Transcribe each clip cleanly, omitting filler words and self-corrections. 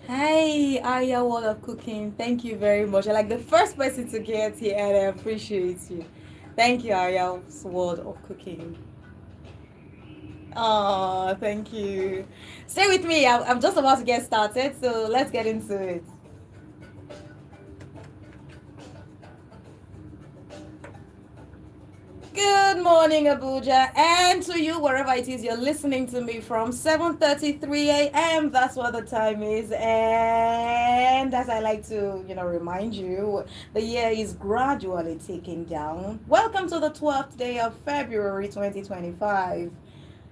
Hi, Aya World of Cooking. Thank you very much. I'm like the first person to get here, and I appreciate you. Thank you, Aya's World of Cooking. Oh, thank you. Stay with me. I'm just about to get started, so let's get into it. Good morning, Abuja, and to you wherever it is you're listening to me from. 7:33 a.m. That's what the time is, and as I like to, remind you, the year is gradually ticking down. Welcome to the 12th day of February 2025.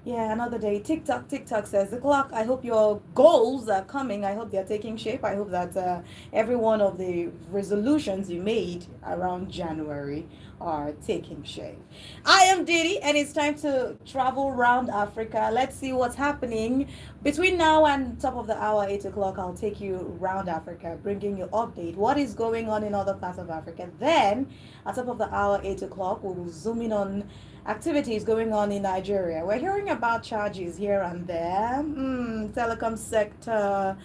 Yeah, another day. Tick tock says the clock. I hope your goals are coming. I hope they're taking shape. I hope that every one of the resolutions you made around January are taking shape. I am Didi, and it's time to travel around Africa. Let's see what's happening between now and top of the hour, 8 o'clock. I'll take you around Africa, bringing you update what is going on in other parts of Africa. Then, at top of the hour, 8 o'clock, we will zoom in on activities going on in Nigeria. We're hearing about charges here and there. Telecom sector,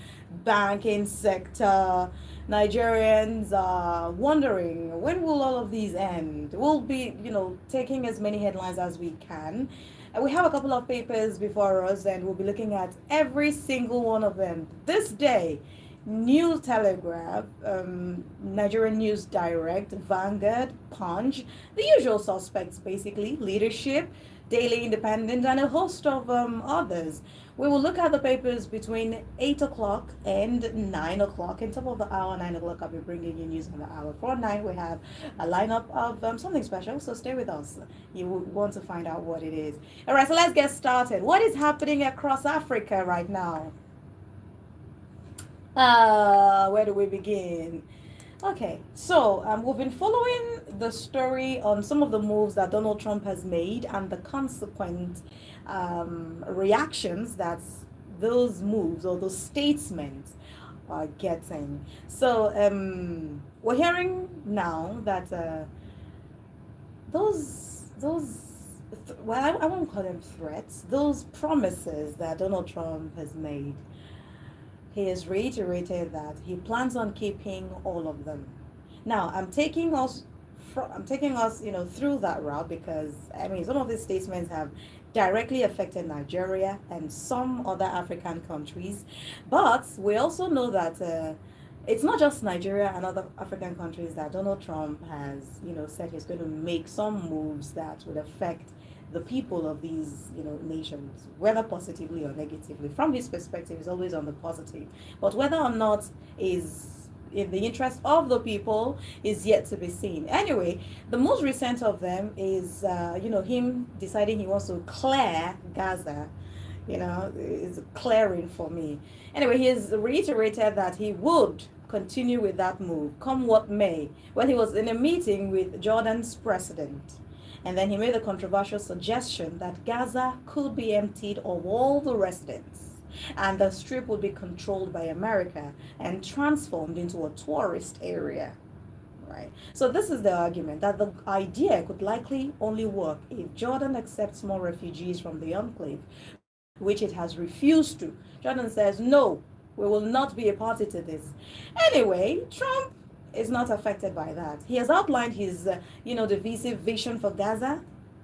banking sector. Nigerians are wondering when will all of these end. We'll be, taking as many headlines as we can. And we have a couple of papers before us, and we'll be looking at every single one of them this day. New Telegraph, Nigerian News Direct, Vanguard, Punch, the usual suspects basically, Leadership, Daily Independent, and a host of others. We will look at the papers between 8 o'clock and 9 o'clock. And top of the hour, 9 o'clock, I'll be bringing you news on the hour. For 9, we have a lineup of something special, so stay with us. You will want to find out what it is. All right, so let's get started. What is happening across Africa right now? Where do we begin? Okay, so we've been following the story on some of the moves that Donald Trump has made and the consequent reactions that those moves or those statements are getting. So we're hearing now that those well, I won't call them threats, those promises that Donald Trump has made, he has reiterated that he plans on keeping all of them. Now, I'm taking us, through that route because I mean, some of these statements have directly affected Nigeria and some other African countries, but we also know that it's not just Nigeria and other African countries that Donald Trump has, said he's going to make some moves that would affect the people of these, nations, whether positively or negatively. From his perspective, is always on the positive, but whether or not is in the interest of the people is yet to be seen. Anyway, the most recent of them is, him deciding he wants to clear Gaza. Is clearing for me. Anyway, he has reiterated that he would continue with that move, come what may, when he was in a meeting with Jordan's president. And then he made a controversial suggestion that Gaza could be emptied of all the residents and the strip would be controlled by America and transformed into a tourist area. Right. So this is the argument that the idea could likely only work if Jordan accepts more refugees from the enclave, which it has refused to. Jordan says, no, we will not be a party to this. Anyway, Trump is not affected by that. He has outlined his, divisive vision for Gaza.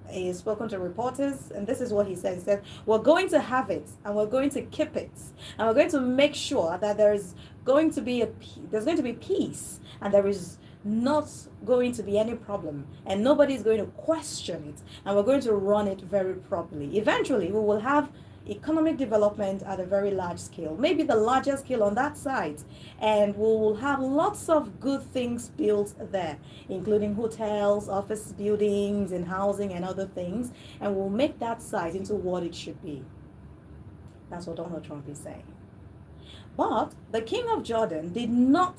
He has spoken to reporters, and this is what he said. He said, we're going to have it, and we're going to keep it, and we're going to make sure that there's going to be peace, and there is not going to be any problem, and nobody's going to question it, and we're going to run it very properly. Eventually, we will have economic development at a very large scale, maybe the largest scale on that site, and we will have lots of good things built there, including hotels, office buildings, and housing and other things, and we'll make that site into what it should be. That's what Donald Trump is saying. But the king of Jordan did not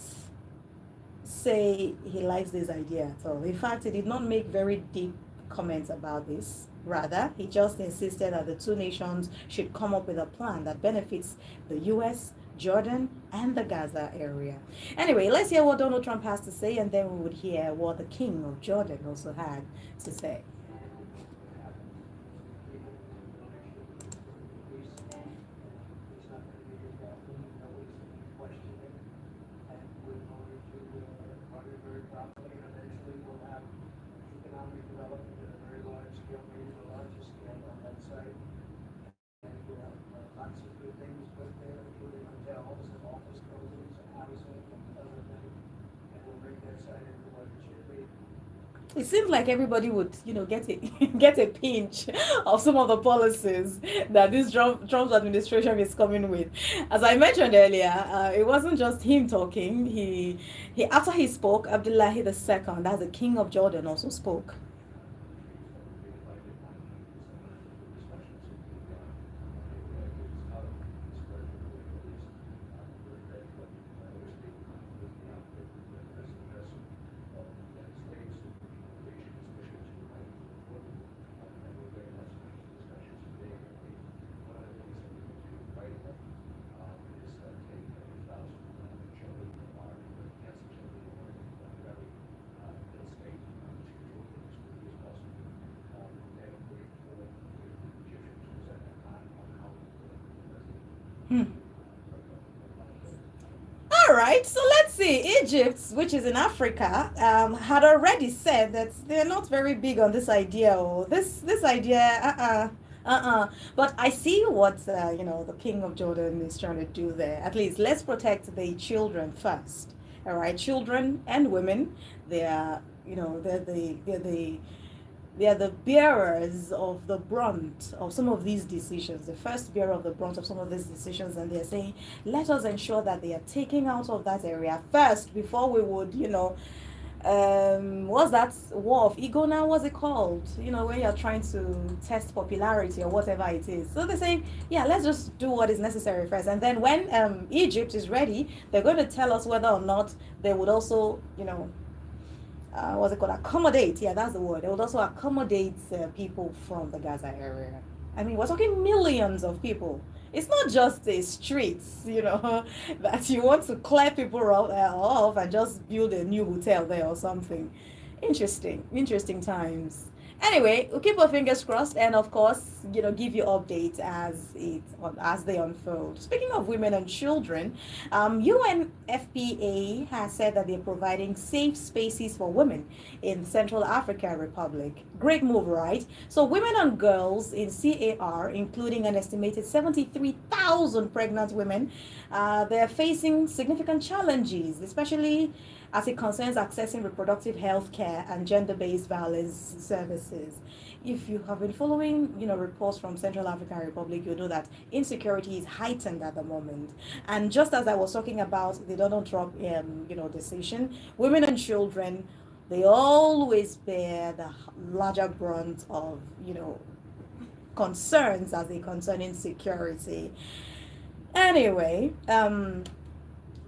say he likes this idea at all. In fact, he did not make very deep comments about this. Rather, he just insisted that the two nations should come up with a plan that benefits the US, Jordan, and the Gaza area. Anyway, let's hear what Donald Trump has to say, and then we would hear what the king of Jordan also had to say. It seems like everybody would, get a get a pinch of some of the policies that this Trump's administration is coming with. As I mentioned earlier, it wasn't just him talking. He after he spoke, Abdullahi II, that's the king of Jordan, also spoke. Hmm. All right, so let's see. Egypt, which is in Africa, had already said that they're not very big on this idea. Or this idea, But I see what the king of Jordan is trying to do there. At least let's protect the children first. All right, children and women. They are, they are the bearers of the brunt of some of these decisions, the first bearer of the brunt of some of these decisions, and they're saying, let us ensure that they are taking out of that area first before we would, what's that war of ego now? What's it called? When you're trying to test popularity or whatever it is. So they're saying, yeah, let's just do what is necessary first. And then when Egypt is ready, they're going to tell us whether or not they would also, what's it called? Accommodate. Yeah, that's the word. They would also accommodate people from the Gaza area. I mean, we're talking millions of people. It's not just the streets, that you want to clear people off and just build a new hotel there or something. Interesting times. Anyway, we'll keep our fingers crossed and of course, give you updates as they unfold. Speaking of women and children, UNFPA has said that they're providing safe spaces for women in Central African Republic. Great move, right? So women and girls in CAR, including an estimated 73,000 pregnant women, they're facing significant challenges, especially as it concerns accessing reproductive health care and gender-based violence services. If you have been following, reports from Central African Republic, you know that insecurity is heightened at the moment. And just as I was talking about the Donald Trump, decision, women and children, they always bear the larger brunt of, concerns as they concern insecurity. Anyway,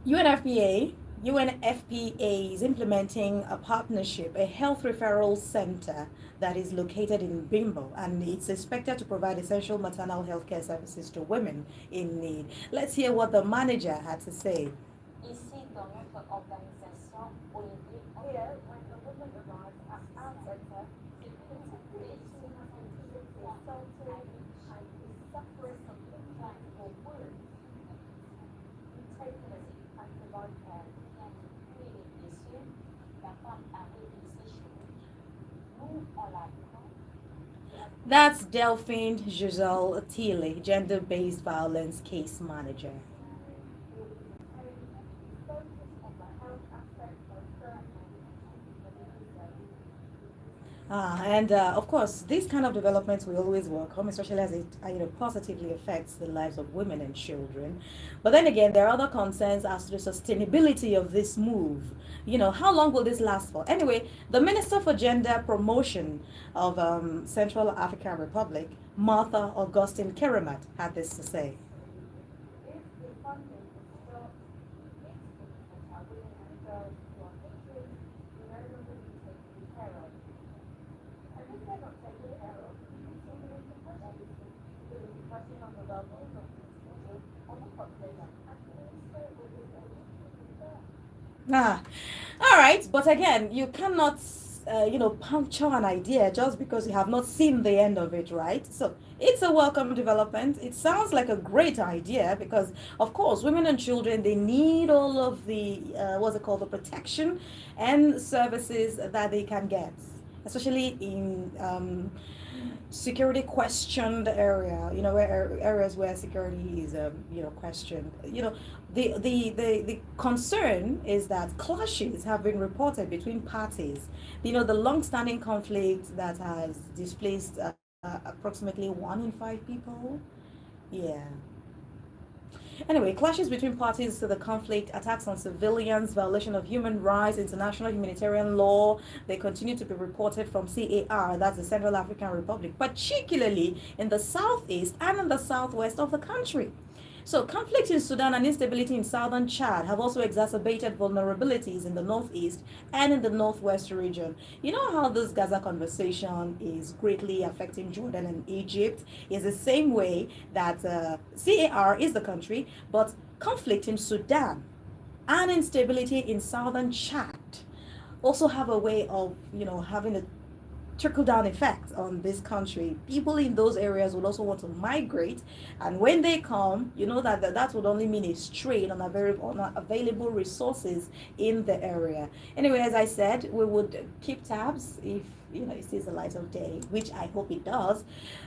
UNFPA UNFPA is implementing a partnership, a health referral center that is located in Bimbo, and it's expected to provide essential maternal health care services to women in need. Let's hear what the manager had to say. Ici, dans notre organisation, OMG, when the woman arrives at our center, she typically is assaulted and is suffering from implantable wounds. We take this and provide care. That's Delphine Giselle Thiele, gender-based violence case manager. And of course, these kind of developments we always welcome, especially as it positively affects the lives of women and children. But then again, there are other concerns as to the sustainability of this move. How long will this last for? Anyway, the Minister for Gender Promotion of Central African Republic, Martha Augustine Keramat, had this to say. Ah, all right. But again, you cannot, puncture an idea just because you have not seen the end of it, right? So it's a welcome development. It sounds like a great idea because, of course, women and children, they need all of the, what's it called, the protection and services that they can get, especially in security questioned area, where areas where security is, questioned. The concern is that clashes have been reported between parties. The long-standing conflict that has displaced approximately 1 in 5 people. Yeah. Anyway, clashes between parties to the conflict, attacks on civilians, violation of human rights, international humanitarian law, they continue to be reported from CAR, that's the Central African Republic, particularly in the southeast and in the southwest of the country. So, conflict in Sudan and instability in southern Chad have also exacerbated vulnerabilities in the northeast and in the northwest region. You know how this Gaza conversation is greatly affecting Jordan and Egypt? Is the same way that CAR is the country, but conflict in Sudan and instability in southern Chad also have a way of, having a trickle down effect on this country. People in those areas would also want to migrate, and when they come, that would only mean a strain on available resources in the area. Anyway, as I said, we would keep tabs if it sees the light of day, which I hope it does.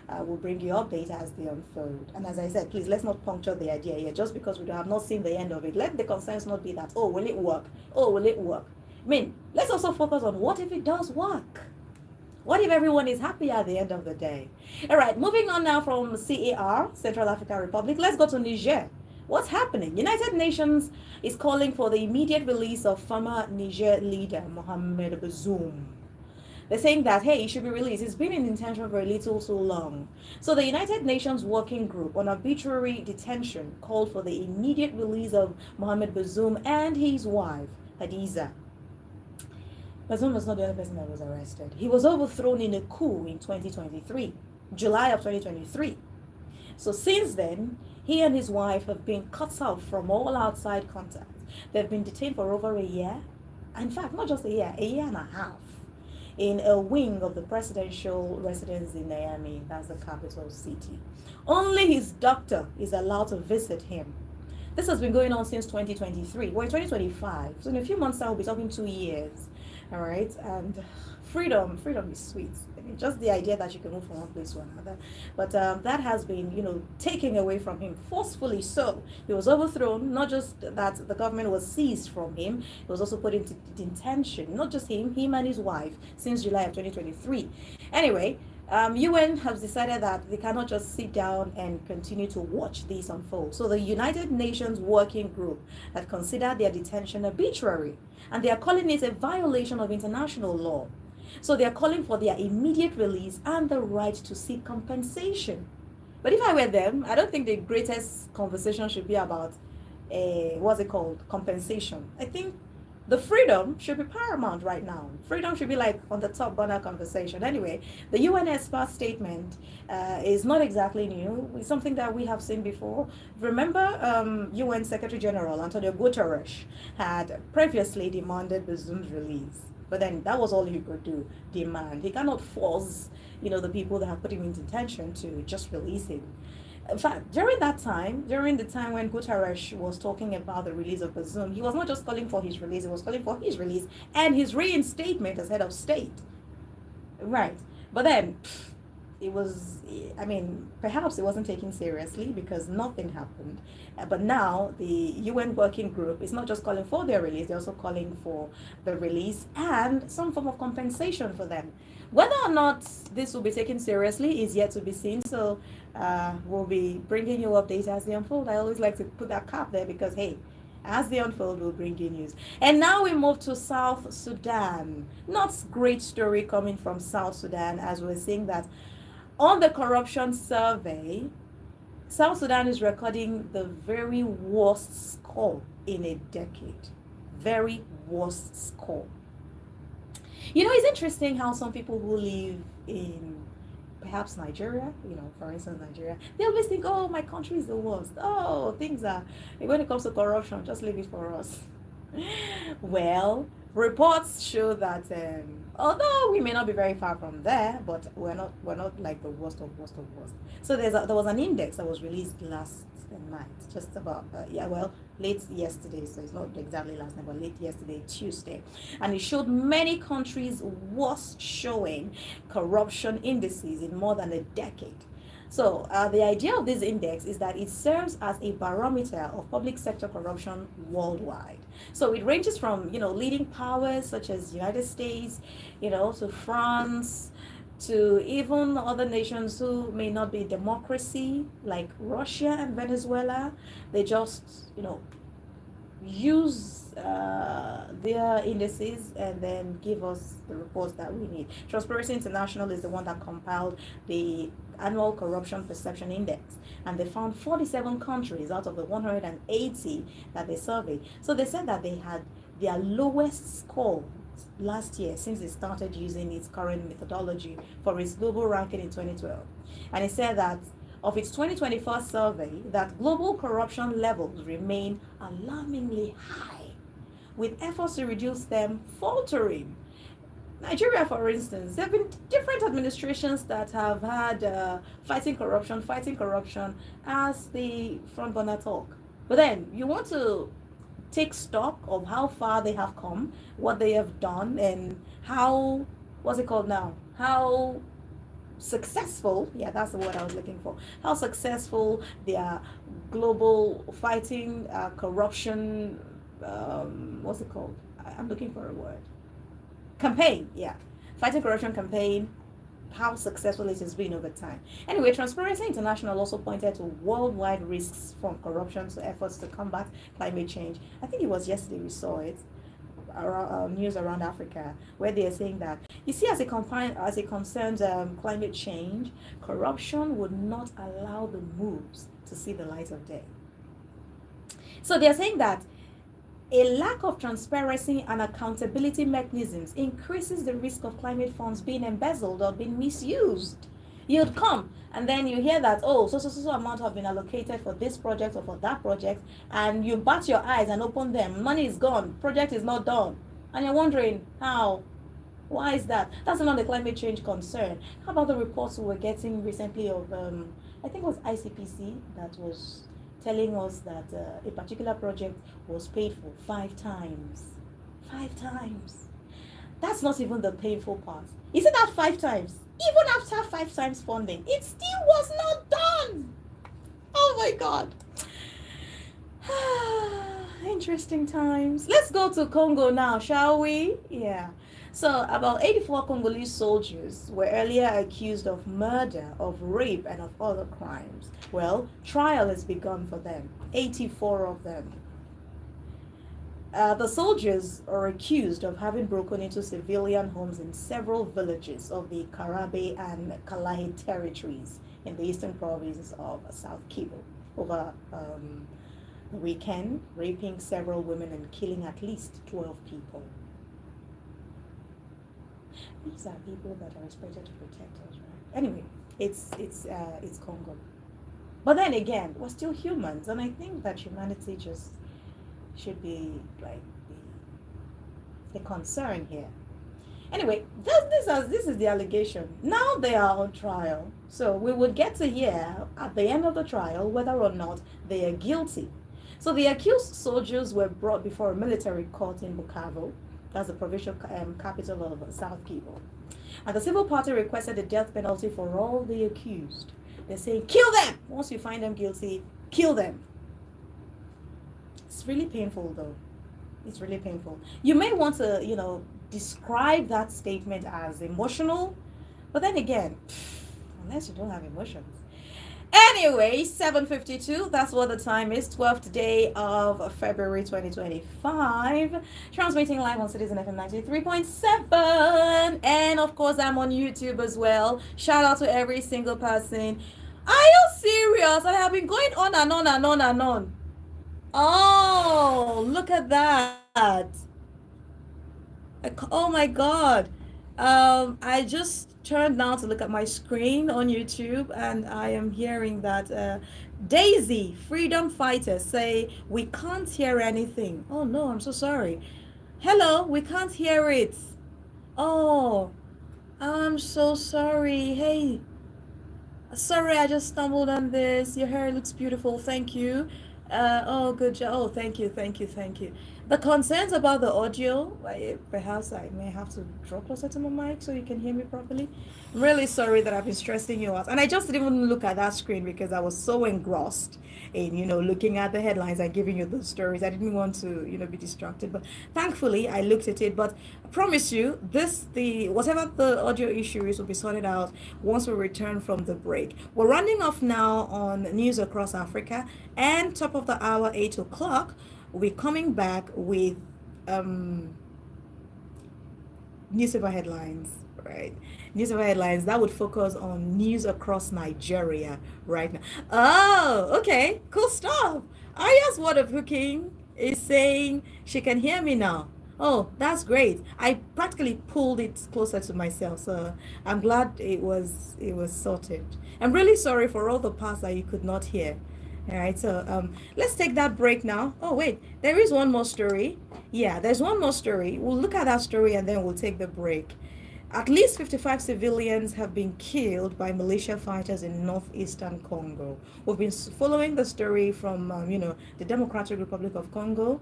We'll bring you updates as they unfold. And as I said, please let's not puncture the idea here just because we have not seen the end of it. Let the concerns not be that, oh, will it work? Oh, will it work? I mean, let's also focus on what if it does work? What if everyone is happy at the end of the day? All right, moving on now from CAR, Central African Republic, let's go to Niger. What's happening? United Nations is calling for the immediate release of former Niger leader Mohamed Bazoum. They're saying that, hey, he should be released. He's been in detention for a little too long. So the United Nations Working Group on Arbitrary Detention called for the immediate release of Mohamed Bazoum and his wife, Hadiza. Bazoum was not the only person that was arrested. He was overthrown in a coup in 2023, July of 2023. So since then, he and his wife have been cut off from all outside contact. They've been detained for over a year. In fact, not just a year and a half, in a wing of the presidential residence in Niamey, that's the capital city. Only his doctor is allowed to visit him. This has been going on since 2023. We're in 2025, so in a few months time we'll be talking 2 years. All right, and freedom is sweet. I mean, just the idea that you can move from one place to another, but that has been taken away from him forcefully. So he was overthrown. Not just that the government was seized from him, he was also put into detention. Not just him and his wife since July of 2023. Anyway, UN has decided that they cannot just sit down and continue to watch this unfold. So the United Nations Working Group have considered their detention arbitrary, and they are calling it a violation of international law. So they are calling for their immediate release and the right to seek compensation. But if I were them, I don't think the greatest conversation should be about what's it called, compensation. I think the freedom should be paramount right now. Freedom should be like on the top burner conversation. Anyway, the UN expert statement is not exactly new. It's something that we have seen before. Remember, UN Secretary General Antonio Guterres had previously demanded Bazoum's release. But then that was all he could do, demand. He cannot force, the people that have put him in detention to just release him. In fact, during the time when Guterres was talking about the release of Bazoum, he was not just calling for his release, he was calling for his release and his reinstatement as head of state. Right. But then, perhaps it wasn't taken seriously because nothing happened. But now the UN Working Group is not just calling for their release, they're also calling for the release and some form of compensation for them. Whether or not this will be taken seriously is yet to be seen. So we'll be bringing you updates as they unfold. I always like to put that cap there because, hey, as they unfold, we'll bring you news. And now we move to South Sudan. Not great story coming from South Sudan, as we're seeing that on the corruption survey, South Sudan is recording the very worst score in a decade. Very worst score. It's interesting how some people who live in perhaps Nigeria, for instance, Nigeria, they always think, oh, my country is the worst. Oh, things are, when it comes to corruption, just leave it for us. Well, reports show that although we may not be very far from there, but we're not like the worst of worst. So there was an index that was released last night, just about late yesterday. So it's not exactly last night, but late yesterday, Tuesday, and it showed many countries worst showing corruption indices in more than a decade. So the idea of this index is that it serves as a barometer of public sector corruption worldwide. So it ranges from leading powers such as United States, to France, to even other nations who may not be democracy like Russia and Venezuela. They just use their indices and then give us the reports that we need. Transparency International is the one that compiled the annual corruption perception index, and they found 47 countries out of the 180 that they surveyed. So they said that they had their lowest score last year since it started using its current methodology for its global ranking in 2012. And it said that of its 2024 survey, that global corruption levels remain alarmingly high, with efforts to reduce them faltering. Nigeria, for instance, there have been different administrations that have had fighting corruption as the front burner talk. But then you want to take stock of how far they have come, what they have done, and how, what's it called now? How successful, yeah, that's the word I was looking for, how successful their global fighting corruption, what's it called? I'm looking for a word. Campaign, yeah. Fighting corruption campaign, how successful it has been over time. Anyway, Transparency International also pointed to worldwide risks from corruption to efforts to combat climate change. I think it was yesterday we saw it, around, news around Africa, where they are saying that you see, as it concerns climate change, corruption would not allow the moves to see the light of day. So they are saying that a lack of transparency and accountability mechanisms increases the risk of climate funds being embezzled or being misused. You'd come and then you hear that, oh, so amount have been allocated for this project or for that project, and you bat your eyes and open them. Money is gone, project is not done. And you're wondering how. Why is that? That's not the climate change concern. How about the reports we were getting recently of, I think it was ICPC that was telling us that a particular project was paid for 5 times. 5 times. That's not even the painful part. Isn't that 5 times? Even after 5 times funding, it still was not done. Oh my God. Interesting times. Let's go to Congo now, shall we? Yeah. So, about 84 Congolese soldiers were earlier accused of murder, of rape, and of other crimes. Well, trial has begun for them. 84 of them. The soldiers are accused of having broken into civilian homes in several villages of the Karabe and Kalahi territories in the eastern province of South Kivu over the weekend, raping several women and killing at least 12 people. These are people that are expected to protect us, right? Anyway, it's Congo. But then again, we're still humans, and I think that humanity just should be like the concern here. Anyway, this is the allegation. Now they are on trial, so we would get to hear at the end of the trial whether or not they are guilty. So the accused soldiers were brought before a military court in Bukavu. That's the provincial capital of South Kivu. And the civil party requested the death penalty for all the accused. They're saying, kill them! Once you find them guilty, kill them. It's really painful, though. It's really painful. You may want to, describe that statement as emotional, but then again, unless you don't have emotions. Anyway, 7:52, that's what the time is, 12th day of February 2025. Transmitting live on Citizen FM 93.7. And of course, I'm on YouTube as well. Shout out to every single person. Are you serious? I have been going on and on and on and on. Oh, look at that. Oh my God. I just turned now to look at my screen on YouTube, and I am hearing that Daisy, freedom fighters, say we can't hear anything. Oh no, I'm so sorry. Hello, we can't hear it. Oh, I'm so sorry. Hey, sorry, I just stumbled on this. Your hair looks beautiful. Thank you. Oh, good job. Oh, thank you, thank you, thank you. The concerns about the audio, perhaps I may have to draw closer to my mic so you can hear me properly. I'm really sorry that I've been stressing you out. And I just didn't even look at that screen because I was so engrossed in, looking at the headlines and giving you the stories. I didn't want to, be distracted. But thankfully, I looked at it. But I promise you, whatever the audio issue is will be sorted out once we return from the break. We're running off now on news across Africa, and top of the hour, 8 o'clock, we'll be coming back with newspaper headlines, right? Newspaper headlines that would focus on news across Nigeria right now. Oh, okay, cool stuff. Aya's word of hooking is saying she can hear me now. Oh, that's great. I practically pulled it closer to myself, so I'm glad it was sorted. I'm really sorry for all the parts that you could not hear. All right, so let's take that break now. Oh wait, there is one more story. Yeah, there's one more story. We'll look at that story and then we'll take the break. At least 55 civilians have been killed by militia fighters in northeastern Congo. We've been following the story from, the Democratic Republic of Congo,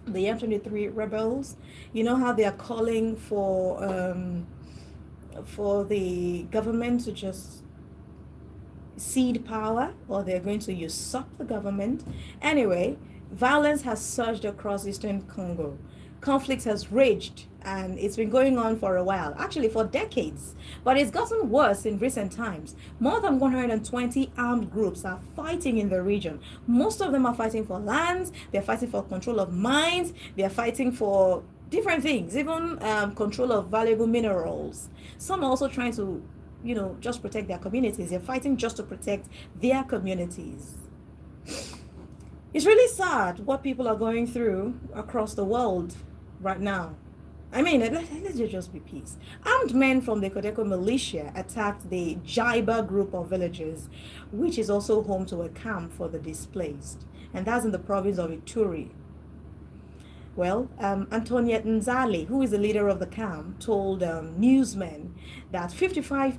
the M23 rebels. You know how they are calling for the government to just cede power, or they're going to usurp the government. Anyway, violence has surged across eastern Congo. Conflict has raged, and it's been going on for a while, actually for decades, but it's gotten worse in recent times. More than 120 armed groups are fighting in the region. Most of them are fighting for lands, they're fighting for control of mines, they're fighting for different things, even control of valuable minerals. Some are also trying to just protect their communities. They're fighting just to protect their communities. It's really sad what people are going through across the world right now. I mean, let's just be peace. Armed men from the Kodeko militia attacked the Jaiba group of villages, which is also home to a camp for the displaced, and that's in the province of Ituri. Well, Antoniette Nzali, who is the leader of the camp, told newsmen that 55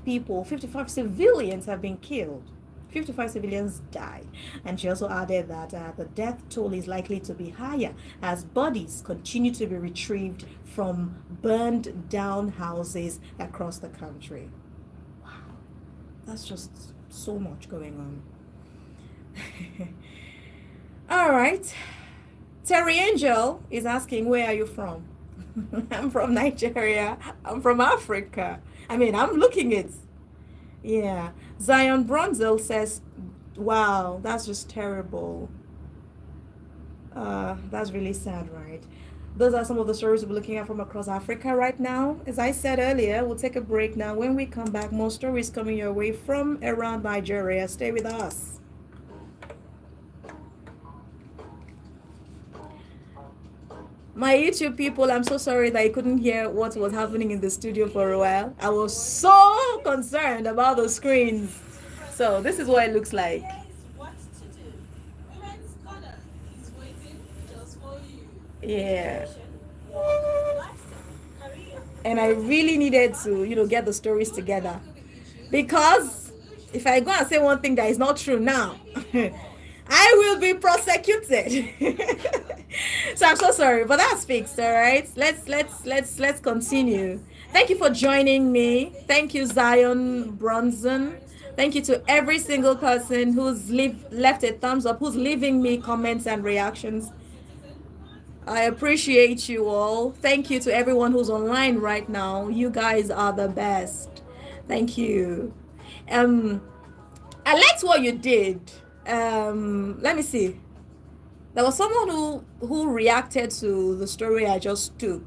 civilians have been killed. 55 civilians died. And she also added that the death toll is likely to be higher as bodies continue to be retrieved from burned down houses across the country. Wow, that's just so much going on. All right. Terry Angel is asking, where are you from? I'm from Nigeria. I'm from Africa. I mean, I'm looking it. Yeah. Zion Bronzel says, wow, that's just terrible. That's really sad, right? Those are some of the stories we're looking at from across Africa right now. As I said earlier, we'll take a break now. When we come back, more stories coming your way from around Nigeria. Stay with us. My YouTube people, I'm so sorry that I couldn't hear what was happening in the studio for a while. I was so concerned about the screens. So this is what it looks like. Yeah. And I really needed to, get the stories together. Because if I go and say one thing that is not true now, I will be prosecuted. So I'm so sorry, but that's fixed. All right, let's continue. Thank you for joining me. Thank you, Zion Bronson. Thank you to every single person who's left a thumbs up, who's leaving me comments and reactions. I appreciate you all. Thank you to everyone who's online right now. You guys are the best. Thank you. I liked what you did. Let me see. There was someone who reacted to the story I just took.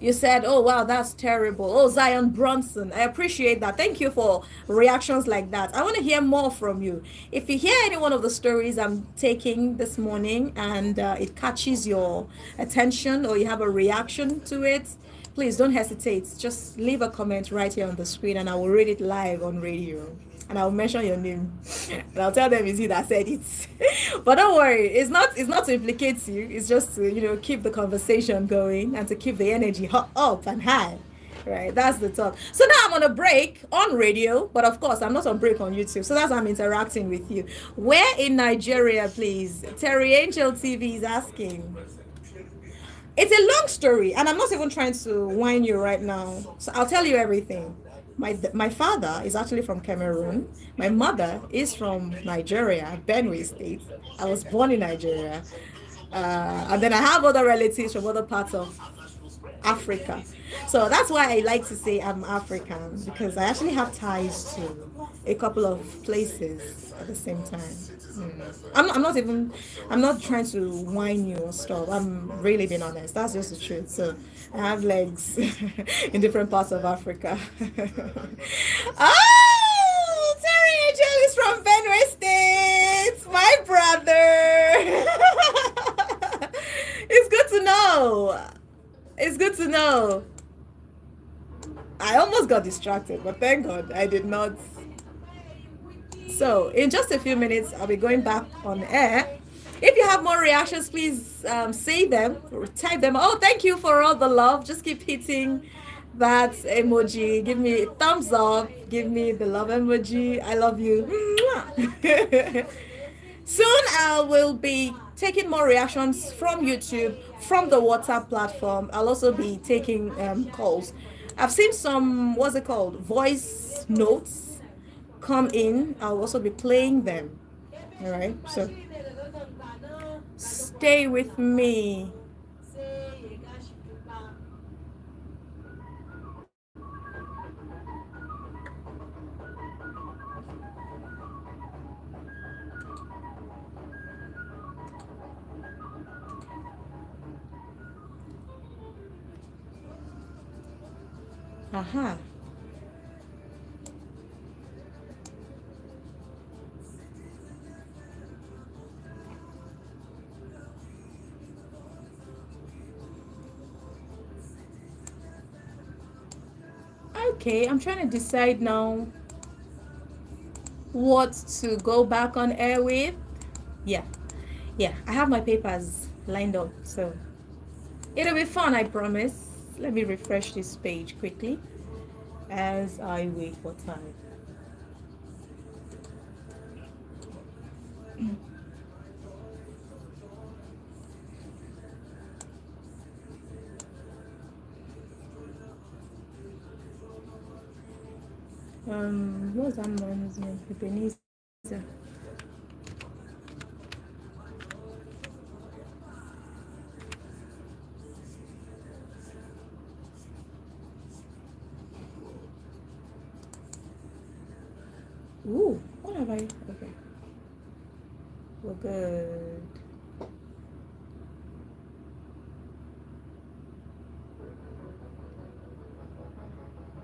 You said, oh wow, that's terrible. Oh, Zion Bronson, I appreciate that. Thank you for reactions like that. I want to hear more from you. If you hear any one of the stories I'm taking this morning and it catches your attention, or you have a reaction to it, please don't hesitate. Just leave a comment right here on the screen and I will read it live on radio. And I'll mention your name. And I'll tell them it's you that said it. But don't worry, it's not to implicate you. It's just to, keep the conversation going and to keep the energy up and high. Right, that's the talk. So now I'm on a break on radio, but of course I'm not on break on YouTube. So that's how I'm interacting with you. Where in Nigeria, please? Terry Angel TV is asking. It's a long story, and I'm not even trying to whine you right now. So I'll tell you everything. My father is actually from Cameroon. My mother is from Nigeria, Benue State. I was born in Nigeria. And then I have other relatives from other parts of Africa. So that's why I like to say I'm African, because I actually have ties to a couple of places at the same time. I'm not trying to whine you or stuff. I'm really being honest. That's just the truth. So I have legs in different parts of Africa. Oh, Terry Angel is from Benue State, my brother. It's good to know. It's good to know. I almost got distracted, but thank God I did not. So, in just a few minutes, I'll be going back on air. If you have more reactions, please say them, or type them. Oh, thank you for all the love. Just keep hitting that emoji. Give me a thumbs up. Give me the love emoji. I love you. Soon I will be taking more reactions from YouTube, from the WhatsApp platform. I'll also be taking calls. I've seen some, what's it called, voice notes come in. I'll also be playing them. All right, so stay with me. Aha. Okay, I'm trying to decide now what to go back on air with. Yeah, I have my papers lined up, so it'll be fun, I promise. Let me refresh this page quickly as I wait for time. What's that man's name? Ebenezer. Ooh, what have I? Okay. We're good.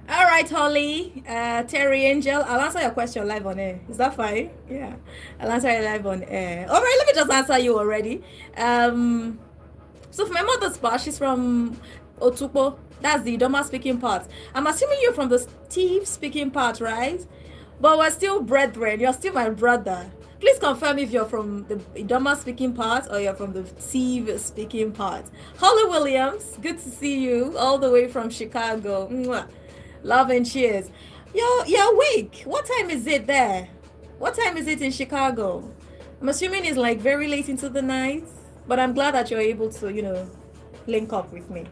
All right, Holly, Terry Angel, I'll answer your question live on air. Is that fine? Yeah, I'll answer it live on air. All right, let me just answer you already. So for my mother's part, she's from Otukpo. That's the Idoma speaking part. I'm assuming you're from the Steve speaking part, right? But we're still brethren. You're still my brother. Please confirm if you're from the Idoma speaking part or you're from the Steve speaking part. Holly Williams, good to see you all the way from Chicago. Mwah. Love and cheers. You're awake. What time is it there? What time is it in Chicago? I'm assuming it's like very late into the night, but I'm glad that you're able to, link up with me.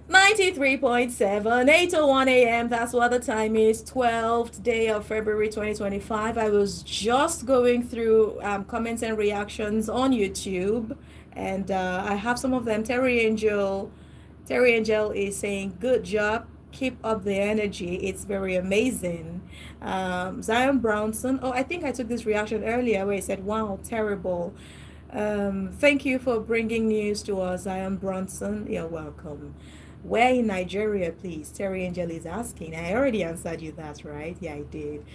93.7, 8:01 a.m. That's what the time is. 12th day of February 2025. I was just going through comments and reactions on YouTube, and I have some of them. Terry Angel is saying, good job. Keep up the energy. It's very amazing. Zion Brownson. Oh, I think I took this reaction earlier where he said, wow, terrible. Thank you for bringing news to us, Zion Bronson. You're welcome. Where in Nigeria, please? Terry Angel is asking. I already answered you that, right? Yeah, I did.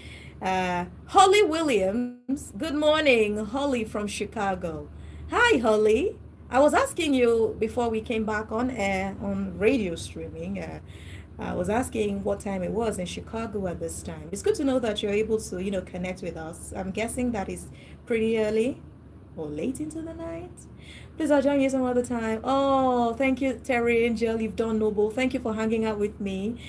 Holly Williams. Good morning, Holly from Chicago. Hi, Holly. I was asking you before we came back on air on radio streaming. I was asking what time it was in Chicago at this time. It's good to know that you're able to, connect with us. I'm guessing that is pretty early or late into the night. Please, I'll join you some other time. Oh, thank you, Terry Angel. You've done noble. Thank you for hanging out with me.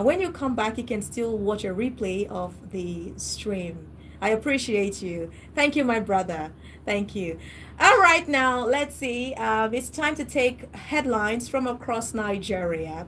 When you come back, you can still watch a replay of the stream. I appreciate you. Thank you, my brother. Thank you. All right, now let's see. It's time to take headlines from across Nigeria.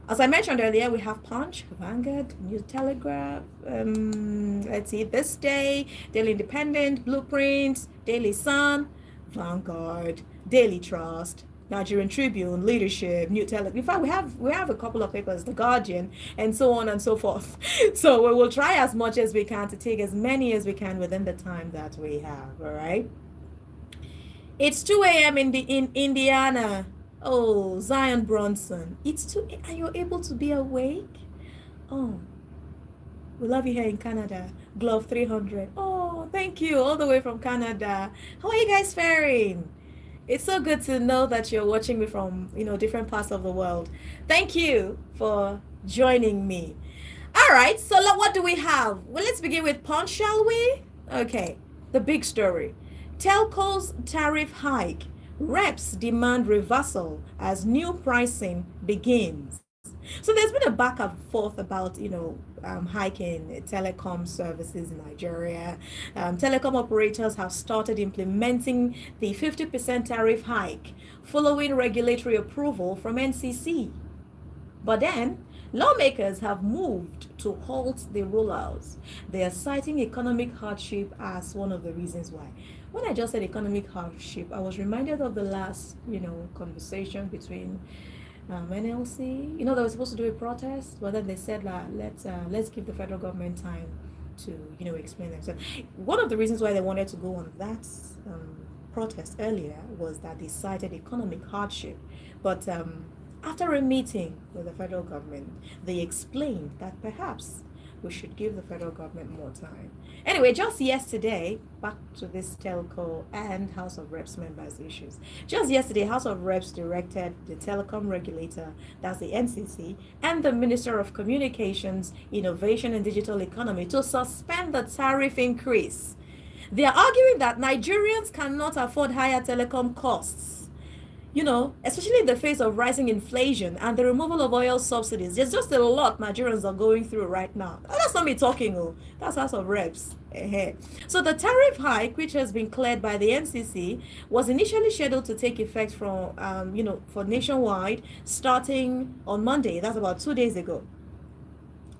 As I mentioned earlier, we have Punch, Vanguard, New Telegraph, let's see, This Day, Daily Independent, Blueprint, Daily Sun, Vanguard, Daily Trust, Nigerian Tribune, Leadership, New Telegraph. In fact, we have a couple of papers, The Guardian, and so on and so forth. So we will try as much as we can to take as many as we can within the time that we have. All right. It's 2 a.m. in Indiana. Oh, Zion Bronson. It's 2. Are you able to be awake? Oh, we love you here in Canada. Glove 300. Oh, thank you. All the way from Canada. How are you guys faring? It's so good to know that you're watching me from, different parts of the world. Thank you for joining me. All right, so what do we have? Well, let's begin with Punch, shall we? Okay, the big story. Telco's tariff hike. Reps demand reversal as new pricing begins. So there's been a back and forth about, hiking telecom services in Nigeria. Telecom operators have started implementing the 50% tariff hike following regulatory approval from NCC. But then, lawmakers have moved to halt the rollouts. They are citing economic hardship as one of the reasons why. When I just said economic hardship, I was reminded of the last, conversation between NLC. They were supposed to do a protest, but then they said that let's give the federal government time to, explain themselves. One of the reasons why they wanted to go on that protest earlier was that they cited economic hardship, but after a meeting with the federal government, they explained that perhaps we should give the federal government more time. Anyway, just yesterday, back to this telco and House of Reps members issues. Just yesterday, House of Reps directed the telecom regulator, that's the NCC, and the Minister of Communications, Innovation and Digital Economy to suspend the tariff increase. They are arguing that Nigerians cannot afford higher telecom costs. Especially in the face of rising inflation and the removal of oil subsidies. There's just a lot Nigerians are going through right now. That's not me talking, that's House of Reps. So the tariff hike, which has been cleared by the NCC, was initially scheduled to take effect from, for nationwide, starting on Monday. That's about 2 days ago.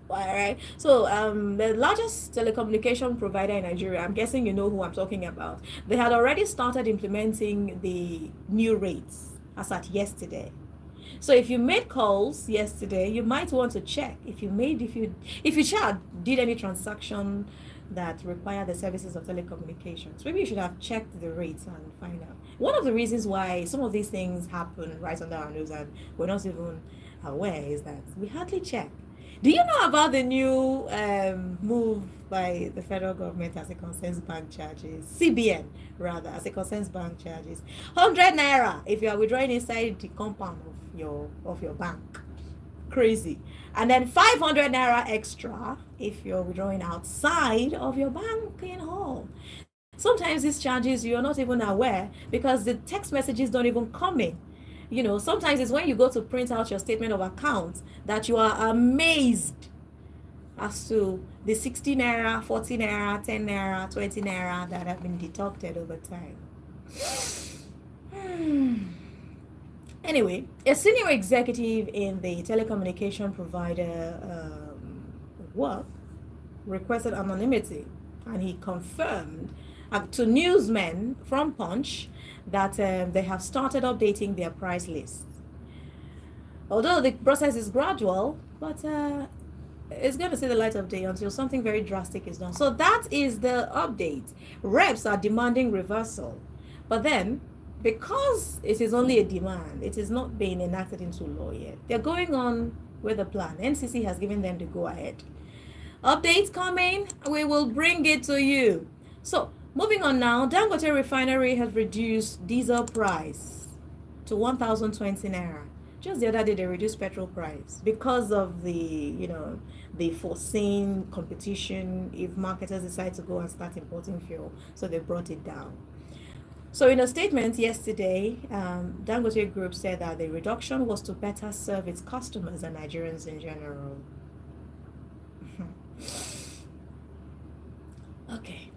All right. So the largest telecommunication provider in Nigeria, I'm guessing you know who I'm talking about. They had already started implementing the new rates as at yesterday. So if you made calls yesterday, you might want to check if you did any transaction that require the services of telecommunications. Maybe you should have checked the rates and find out. One of the reasons why some of these things happen right under our nose and we're not even aware is that we hardly check. Do you know about the new move by the federal government as it concerns bank charges? CBN, rather, as it concerns bank charges. 100 naira if you are withdrawing inside the compound of your bank. Crazy. And then 500 naira extra if you're withdrawing outside of your banking hall. Sometimes these charges you're not even aware because the text messages don't even come in. Sometimes it's when you go to print out your statement of account that you are amazed as to the 60 naira, 40 naira, 10 naira, 20 naira that have been deducted over time. Anyway, a senior executive in the telecommunication provider work requested anonymity, and he confirmed to newsmen from Punch that they have started updating their price list. Although the process is gradual, but it's going to see the light of day until something very drastic is done. So that is the update. Reps are demanding reversal. But then, because it is only a demand, it is not being enacted into law yet. They're going on with a plan. NCC has given them the go-ahead. Updates coming, we will bring it to you. So, Moving on now, Dangote Refinery has reduced diesel price to 1,020 naira. Just the other day, they reduced petrol price because of the foreseen competition if marketers decide to go and start importing fuel. So they brought it down. So in a statement yesterday, Dangote Group said that the reduction was to better serve its customers and Nigerians in general. Okay.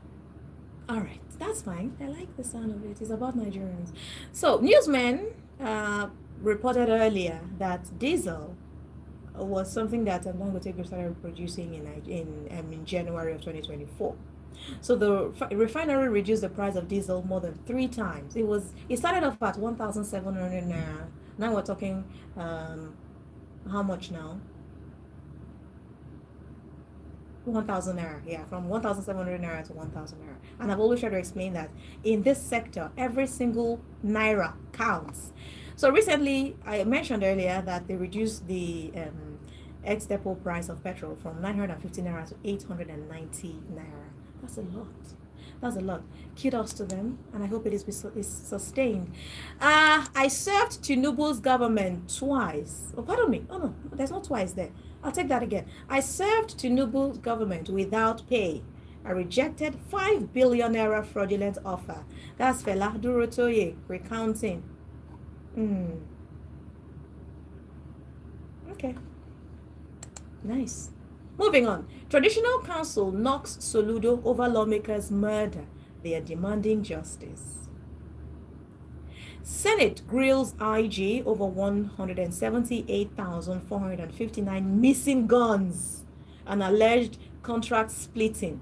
All right. That's fine. I like the sound of it. It's about Nigerians. So newsmen reported earlier that diesel was something that Dangote Group started producing in January of 2024. So the refinery reduced the price of diesel more than 3 times. It started off at 1,700 naira. Now we're talking how much now? 1,000 naira. Yeah, from 1,700 naira to 1,000 naira. And I've always tried to explain that in this sector, every single naira counts. So recently, I mentioned earlier that they reduced the ex-depot price of petrol from 950 naira to 890 naira. That's a lot. That's a lot. Kudos to them, and I hope it is sustained. I served Tinubu's government twice. Oh, pardon me. Oh, no, there's no twice there. I'll take that again. I served Tinubu's government without pay. I rejected 5 billion naira fraudulent offer. That's Fela Durotoye recounting. Okay. Nice. Moving on. Traditional Council knocks Soludo over lawmakers' murder. They are demanding justice. Senate grills IG over 178,459 missing guns and alleged contract splitting.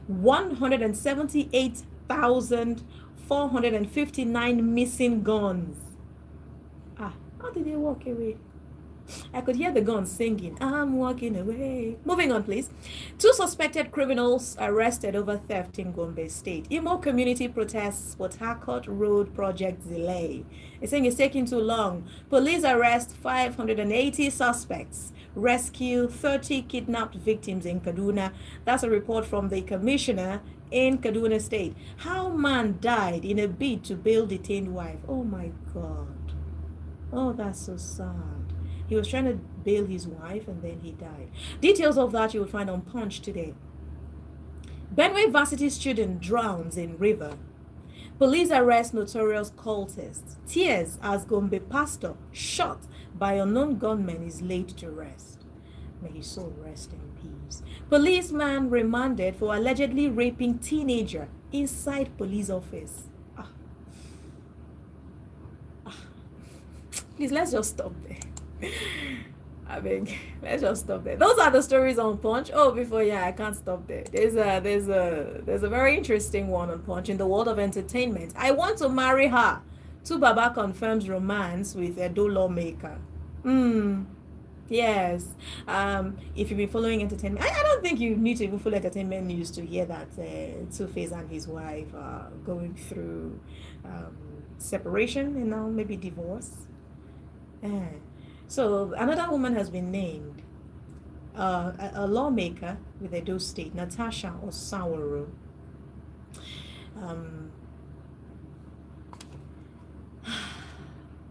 178,459 missing guns. How did they walk away? I could hear the guns singing, I'm walking away. Moving on, please. 2 suspected criminals arrested over theft in Gombe State. Imo community protests Port Harcourt Road project delay. It's saying it's taking too long. Police arrest 580 suspects. Rescue 30 kidnapped victims in Kaduna. That's a report from the commissioner in Kaduna State. How man died in a bid to bail detained wife. Oh my God. Oh, that's so sad. He was trying to bail his wife and then he died. Details of that you will find on Punch today. Benue Varsity student drowns in river. Police arrest notorious cultists. Tears as Gombe pastor shot by unknown gunmen is laid to rest. May his soul rest in peace. Policeman remanded for allegedly raping teenager inside police office. Please, let's just stop there. I mean, let's just stop there. Those are the stories on Punch. Oh, I can't stop there. There's a very interesting one on Punch in the world of entertainment. I want to marry her. Baba confirms romance with a do lawmaker. Yes. If you've been following entertainment, I don't think you need to even follow entertainment news to hear that Two-Face and his wife are going through separation and now maybe divorce. So another woman has been named, a lawmaker with Edo State, Natasha Osaworo.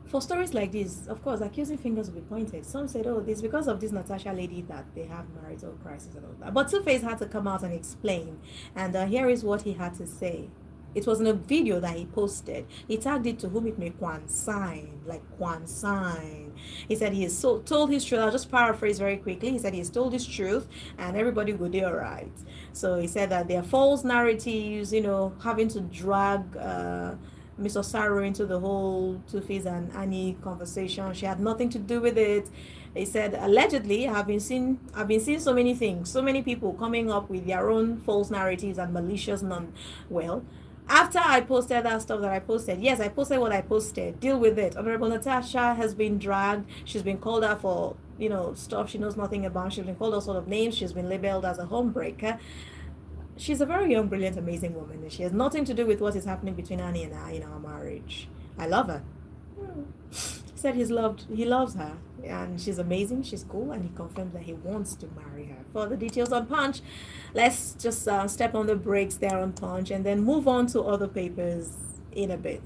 For stories like this, of course, accusing fingers will be pointed. Some said, oh, it's because of this Natasha lady that they have marital crisis and all that. But Two-Face had to come out and explain. And here is what he had to say. It was in a video that he posted. He tagged it to whom it may consign, like consign. He said he has told his truth. I'll just paraphrase very quickly. He said he has told his truth and everybody will be all right. So he said that there are false narratives, having to drag Miss Osaro into the whole Two-Face and Annie conversation. She had nothing to do with it. He said, allegedly, I've been seeing so many things, so many people coming up with their own false narratives and malicious after I posted that stuff that I posted, yes, I posted what I posted. Deal with it. Honorable Natasha has been dragged. She's been called out for, stuff she knows nothing about. She's been called all sort of names. She's been labeled as a homebreaker. She's a very young, brilliant, amazing woman. And she has nothing to do with what is happening between Annie and I in our marriage. I love her. He said he loves her, and she's amazing, she's cool, and he confirmed that he wants to marry her. For the details on Punch, let's just step on the brakes there on Punch and then move on to other papers in a bit.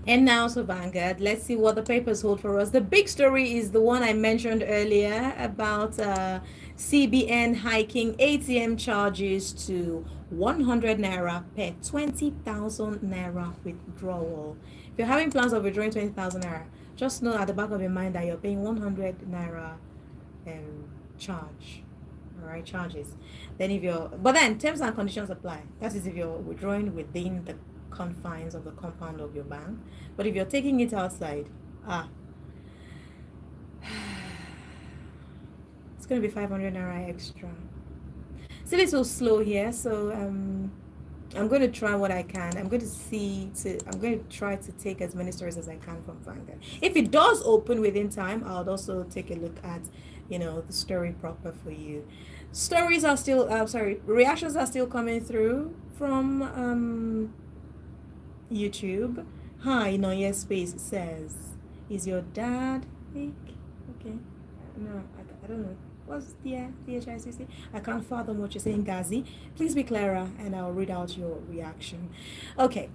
And now to Vanguard. Let's see what the papers hold for us. The big story is the one I mentioned earlier about CBN hiking ATM charges to 100 naira per 20,000 naira withdrawal. If you're having plans of withdrawing 20,000 naira, just know at the back of your mind that you're paying 100 naira charge. All right, charges. But then terms and conditions apply. That is if you're withdrawing within the confines of the compound of your bank. But if you're taking it outside, it's going to be 500 naira extra. Still a little slow here, so I'm going to try what I can. I'm going to try to take as many stories as I can from Vanguard. If it does open within time, I'll also take a look at, the story proper for you. Stories are still, reactions are still coming through from YouTube. Hi, Noye Space says, is your dad fake? Okay. No, I don't know. What's the DHICC? I can't fathom what you're saying, Gazi. Please be clearer and I'll read out your reaction. Okay.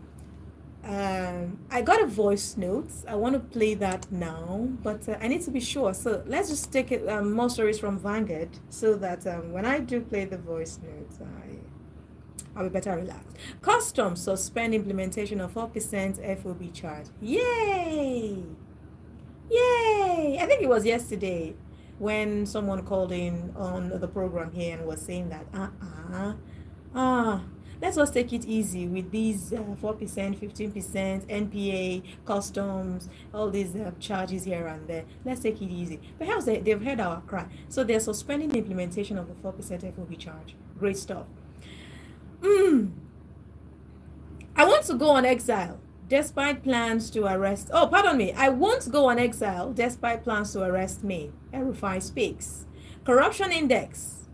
I got a voice note. I want to play that now, but I need to be sure. So let's just take it, more stories from Vanguard so that when I do play the voice notes, I'll be better relaxed. Customs suspend implementation of 4% FOB charge. Yay! Yay! I think it was yesterday when someone called in on the program here and was saying that, let's just take it easy with these 4%, 15%, NPA, customs, all these charges here and there. Let's take it easy. Perhaps they've heard our cry. So they're suspending the implementation of the 4% FOB charge. Great stuff. I want to go on exile despite plans to arrest. Oh, pardon me. I won't go on exile despite plans to arrest me. El-Rufai speaks. Corruption index.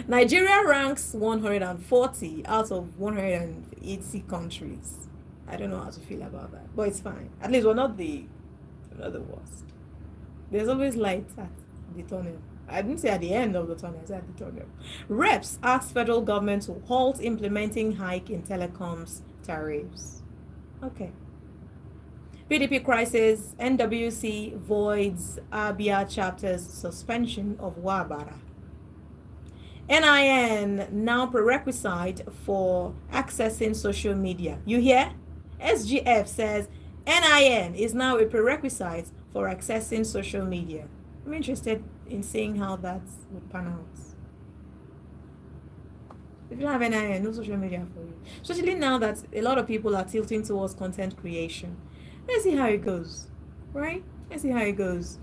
Nigeria ranks 140 out of 180 countries. I don't know how to feel about that, but it's fine. At least we're not the worst. There's always light at the tunnel. I didn't say at the end of the tunnel, I said at the tunnel. Reps ask federal government to halt implementing hike in telecoms tariffs. Okay. PDP crisis, NWC voids Abia chapter's suspension of Wabara. NIN now prerequisite for accessing social media. You hear? SGF says NIN is now a prerequisite for accessing social media. I'm interested in seeing how that would pan out. If you don't have NIN, no social media for you. Especially now that a lot of people are tilting towards content creation. Let's see how it goes, right? Let's see how it goes.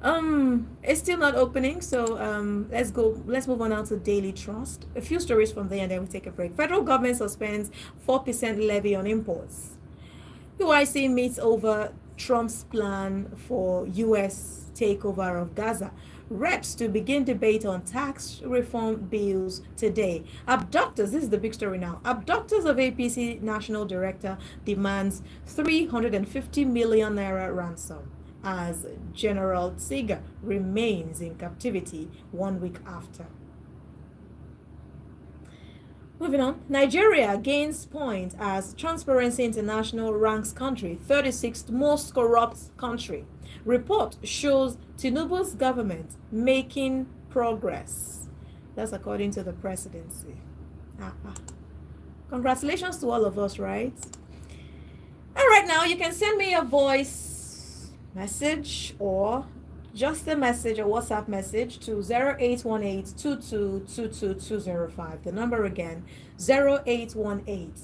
It's still not opening, so let's move on now to Daily Trust. A few stories from there and then we take a break. Federal government suspends 4% levy on imports. UIC meets over Trump's plan for US takeover of Gaza. Reps to begin debate on tax reform bills today. Abductors, this is the big story now. Abductors of APC National Director demands 350 million naira ransom as General Tsiga remains in captivity 1 week after. Moving on, Nigeria gains point as Transparency International ranks country 36th most corrupt country. Report shows Tinubu's government making progress. That's according to the presidency. Congratulations to all of us, right? right now, you can send me a voice message or just a message, a WhatsApp message to 0818 The number again, 0818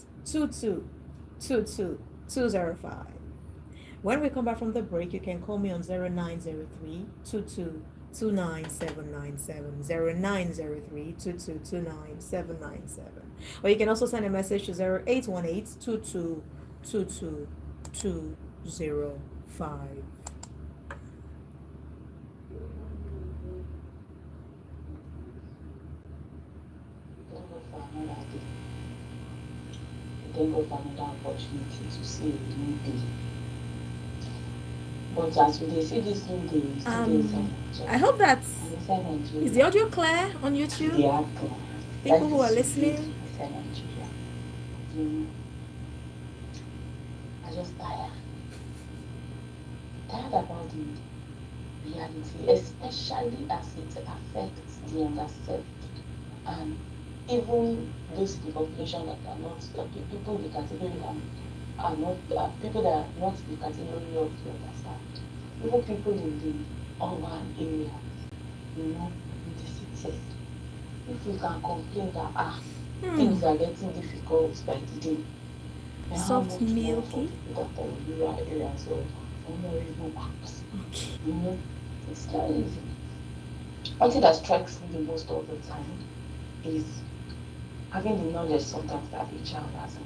When we come back from the break, you can call me on 0903 0903 Or you can also send a message to 0818 Thank God for another opportunity to see a new day. But as we see this new day, we still dey inside Nigeria. I hope that And inside Nigeria, is the audio clear on YouTube. they are clear. People who are listening. Inside Nigeria, I just tired. Tired about the reality, especially as it affects the underserved and even those in the population that are not people in the category are not people that are not the category of the underserved. Even people in the urban areas, in the cities. If we can complain that things are getting difficult by the day, then how Soft much more for milky. people that are in rural areas or vulnerable groups? It's not easy. One thing that strikes me the most all the time is having the knowledge sometimes that a child hasn't.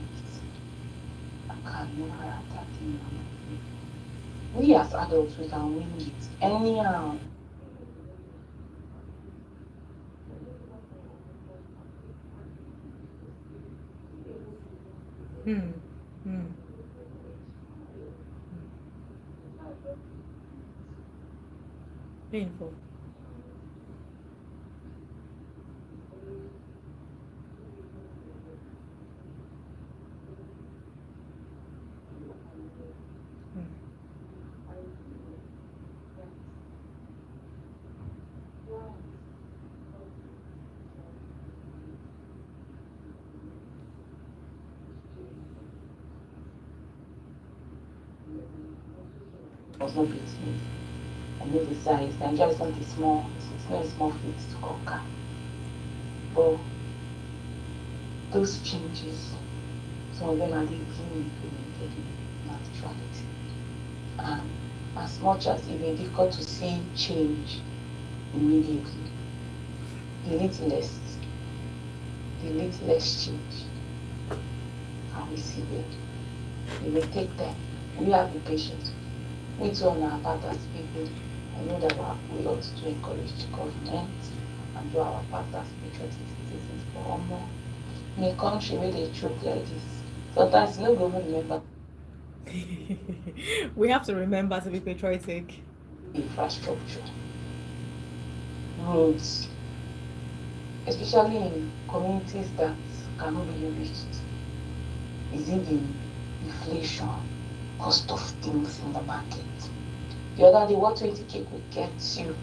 I can never have that thing. We as adults, we can win it anyhow. Painful. Was not big smooth. I know the size. Nigeria is not a small, it's not a small feat to conquer. But those changes, some of them are being implemented in actuality. And as much as it may be difficult to see change immediately, the littlest change can we see there. It may take time. We have the patience. We too on our part as people. I know that we ought to encourage the government and do our part as patriotic citizens for more. In a country where they choke like this, sometimes no government remember. We have to remember to be patriotic. Infrastructure, roads, especially in communities that cannot be reached. Is it the inflation, cost of things in the market? The other day, what 20 cake will get you?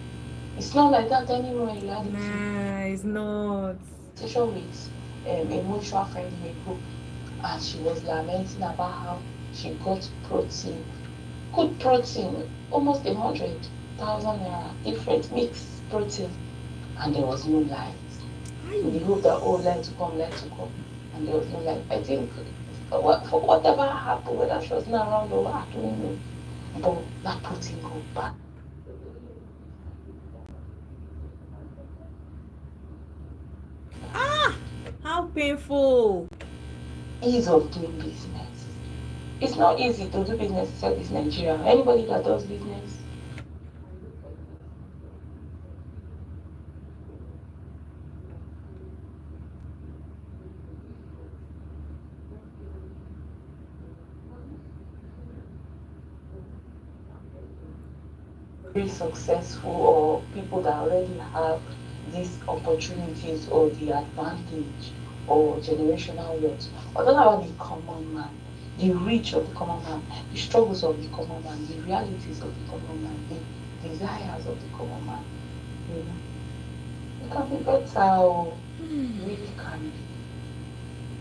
It's not like that anymore in reality. Nah, it's not. Session with a mutual friend in a group, and she was lamenting about how she got protein, good protein, almost 100,000 naira, different mixed protein, and there was no light. In the hope that light to come, and there was no light. I think for whatever happened, whether she was not around or what, I don't know, but that protein go back. How painful. Ease of doing business. It's not easy to do business inside this Nigeria. Anybody that does business, very successful, or people that already have these opportunities or the advantage or generational wealth. I don't know about the common man, the reach of the common man, the struggles of the common man, the realities of the common man, the desires of the common man. You know, it can be better, really can be.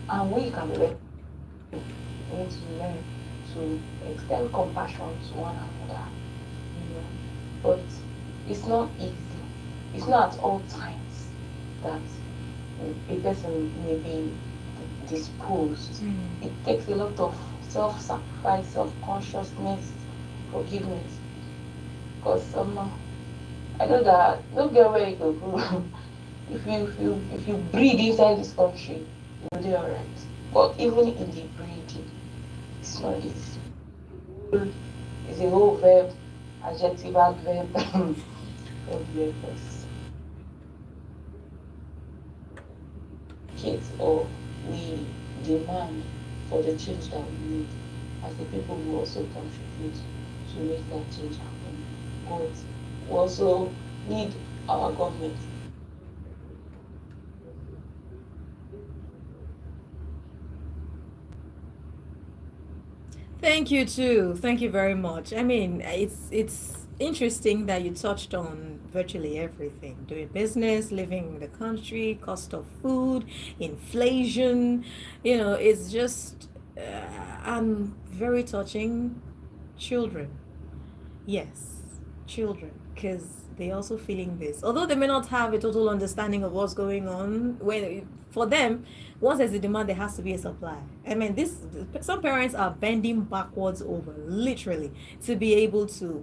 And we can be better. We need to learn to extend compassion to one another, you know. But it's not easy. It's not at all times that a person may be disposed. It takes a lot of self-sacrifice, self-consciousness, forgiveness. Because I know that no get where you go. if you breathe inside this country, you'll be alright. But even in the breathing, it's not easy. It's a whole verb, adjective, adverb, obvious. Kids, or we demand for the change that we need. As the people who also contribute to make that change happen. But we also need our government. Thank you too. Thank you very much. I mean, it's interesting that you touched on virtually everything. Doing business, living in the country, cost of food, inflation. It's just I'm very touching children. Yes, children, because they also feeling this. Although they may not have a total understanding of what's going on, when for them, once there's a demand, there has to be a supply. I mean, this some parents are bending backwards over, literally, to be able to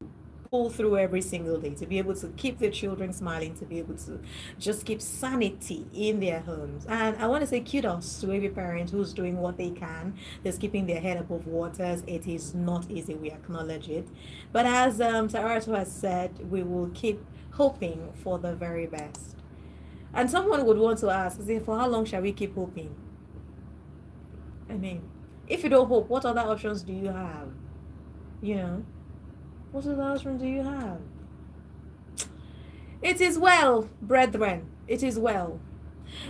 pull through every single day, to be able to keep their children smiling, to be able to just keep sanity in their homes. And I want to say kudos to every parent who's doing what they can, that's keeping their head above waters. It is not easy, we acknowledge it. But as Tariff has said, we will keep hoping for the very best. And someone would want to ask, for how long shall we keep hoping? I mean, if you don't hope, what other options do you have? You know? What other options do you have? It is well, brethren. It is well.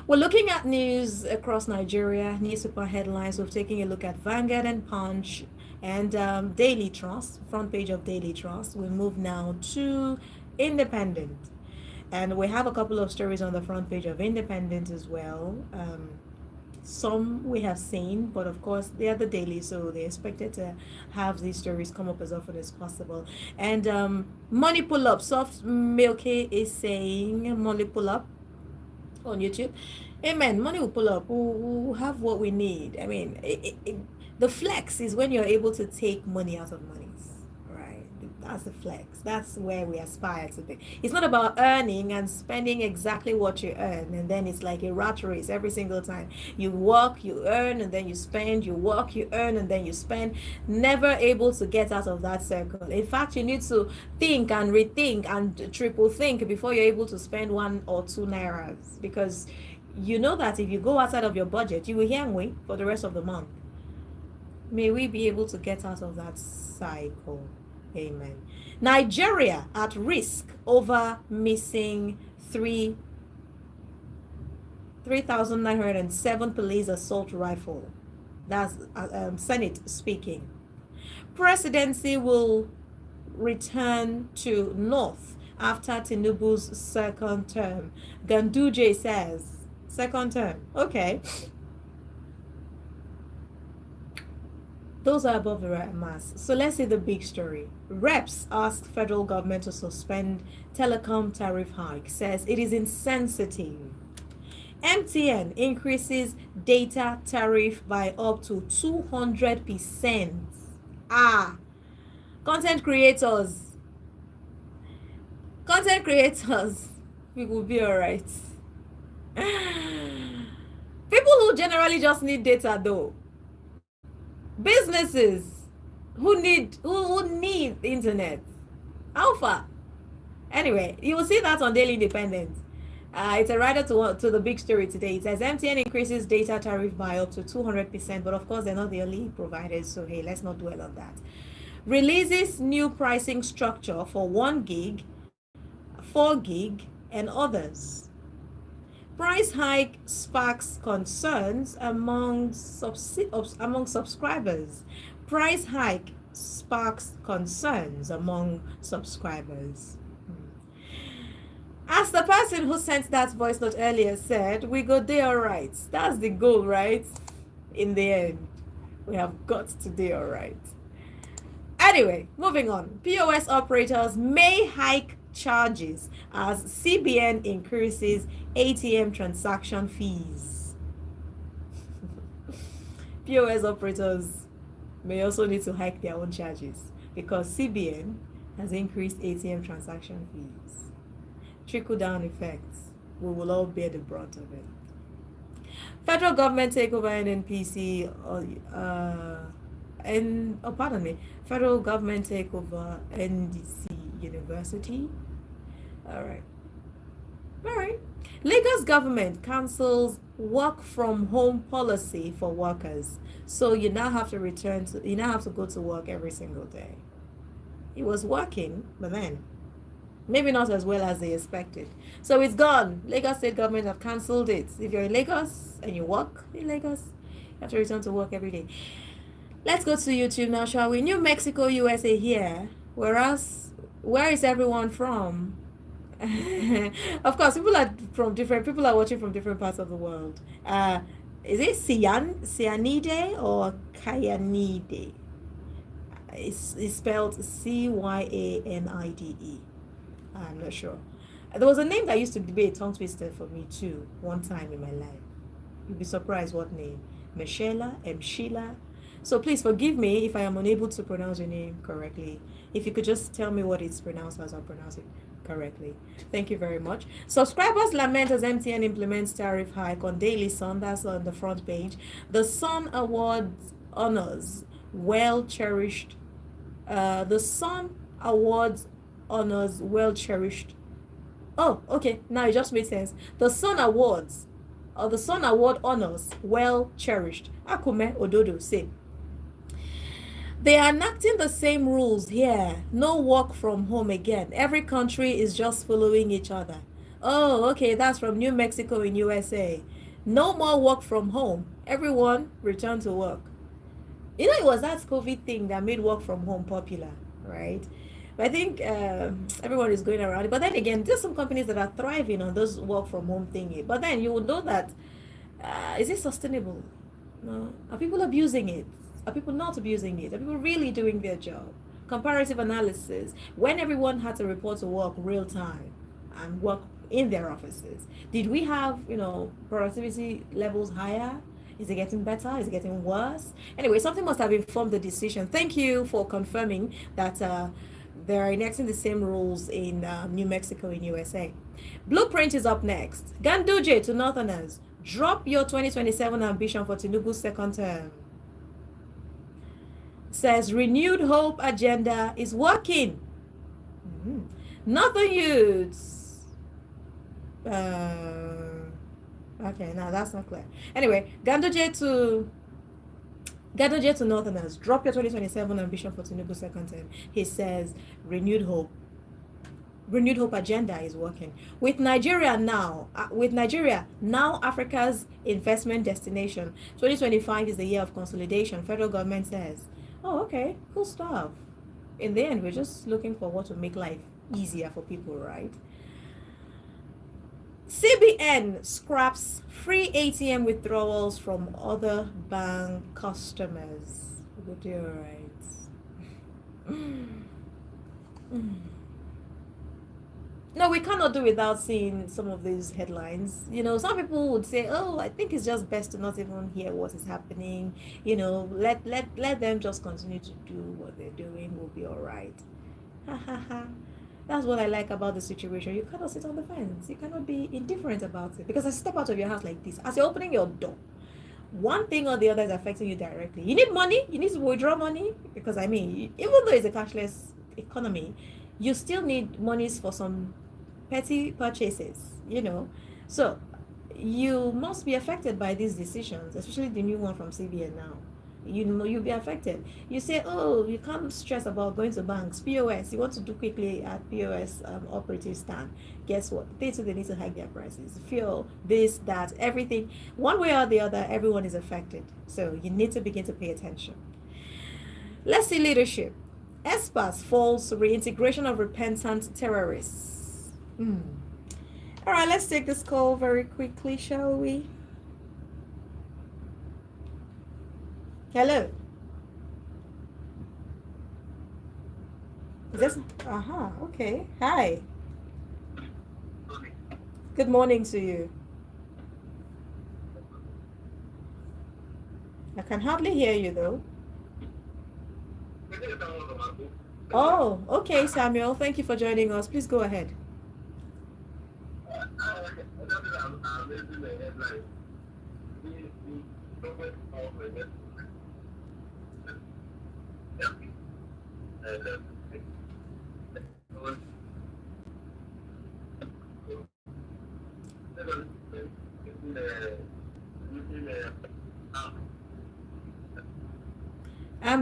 We're looking at news across Nigeria, newspaper headlines. We're taking a look at Vanguard and Punch and Daily Trust, front page of Daily Trust. We move now to Independent. And we have a couple of stories on the front page of Independent as well. Some we have seen, but of course they are the daily, so they expected to have these stories come up as often as possible. And money pull up, Soft Milky is saying money pull up on YouTube. Amen. Money will pull up. We'll have what we need. I mean, the flex is when you're able to take money out of monies. That's the flex. That's where we aspire to be. It's not about earning and spending exactly what you earn, and then it's like a rat race every single time. You work, you earn, and then you spend. You work, you earn, and then you spend. Never able to get out of that circle. In fact, you need to think and rethink and triple think before you're able to spend 1 or 2 nairas, because you know that if you go outside of your budget, you will hear me for the rest of the month. May we be able to get out of that cycle. Amen. Nigeria at risk over missing 3,907 police assault rifle. That's Senate speaking. Presidency will return to North after Tinubu's second term. Ganduje says second term. Okay. Those are above the right mass. So let's see the big story. Reps ask federal government to suspend telecom tariff hike. Says it is insensitive. MTN increases data tariff by up to 200%. Content creators, we will be alright. People who generally just need data though. Businesses who need internet. Alpha. Anyway, you will see that on Daily Independent. It's a rider to the big story today. It says MTN increases data tariff by up to 200%, but of course they're not the only providers, so hey, let's not dwell on that. Releases new pricing structure for 1 gig, 4 gig, and others. Price hike sparks concerns among subscribers. Price hike sparks concerns among subscribers. As the person who sent that voice note earlier said, we go there alright. That's the goal, right? In the end, we have got to do alright. Anyway, moving on. POS operators may hike charges as CBN increases ATM transaction fees. POS operators may also need to hike their own charges because CBN has increased ATM transaction fees. Trickle-down effects. We will all bear the brunt of it. Federal government takeover NNPC, Federal government takeover NDC University. All right. Lagos government cancels work from home policy for workers. So you now have to go to work every single day. It was working, but then maybe not as well as they expected. So it's gone. Lagos state government have cancelled it. If you're in Lagos and you work in Lagos, you have to return to work every day. Let's go to YouTube now, shall we? New Mexico, USA here. Whereas, where is everyone from? Of course, people are watching from different parts of the world. Is it Cyanide or Cyanide? It's spelled Cyanide. I'm not sure. There was a name that used to be a tongue twister for me too, one time in my life. You'd be surprised what name. Michela, Mshila. So please forgive me if I am unable to pronounce your name correctly. If you could just tell me what it's pronounced as, I'll pronounce it correctly. Thank you very much. Subscribers lament as MTN implements tariff hike on Daily Sun. That's on the front page. The Sun Awards honors well-cherished. The Sun Awards honors well-cherished. Oh, okay. Now it just made sense. The Sun Awards, or the Sun Award honors well-cherished. Akume Ododo say. They are enacting the same rules here. No work from home again. Every country is just following each other. Oh, okay. That's from New Mexico in USA. No more work from home. Everyone return to work. You know, it was that COVID thing that made work from home popular, right? But I think everyone is going around it. But then again, there's some companies that are thriving on those work from home thingy. But then you would know that, is it sustainable? No. Are people abusing it? Are people not abusing it? Are people really doing their job? Comparative analysis. When everyone had to report to work real time and work in their offices, did we have, productivity levels higher? Is it getting better? Is it getting worse? Anyway, something must have informed the decision. Thank you for confirming that they're enacting the same rules in New Mexico in USA. Blueprint is up next. Ganduje to Northerners. Drop your 2027 ambition for Tinubu's second term. Says renewed hope agenda is working. Northern youths. Okay, now that's not clear. Anyway, Ganduje to Northerners. Drop your 2027 ambition for Tinubu's second term. He says renewed hope agenda is working. With Nigeria now Africa's investment destination. 2025 is the year of consolidation. Federal government says. Oh, okay, cool stuff. In the end, we're just looking for what will make life easier for people, right? CBN scraps free ATM withdrawals from other bank customers. We'll do all right. No, we cannot do without seeing some of these headlines. Some people would say, oh, I think it's just best to not even hear what is happening. Let them just continue to do what they're doing. We'll be all right. Ha ha ha. That's what I like about the situation. You cannot sit on the fence. You cannot be indifferent about it. Because as you step out of your house like this, as you're opening your door, one thing or the other is affecting you directly. You need money. You need to withdraw money. Because, even though it's a cashless economy, you still need monies for some petty purchases, So you must be affected by these decisions, especially the new one from CBN now. You'll be affected. You say, oh, you can't stress about going to banks, POS. You want to do quickly at POS operative stand. Guess what? They need to hike their prices. Fuel, this, that, everything. One way or the other, everyone is affected. So you need to begin to pay attention. Let's see leadership. Espas falls reintegration of repentant terrorists. All right, let's take this call very quickly, shall we? Hello. Is this? Okay. Hi. Good morning to you. I can hardly hear you though. Oh, okay, Samuel. Thank you for joining us. Please go ahead.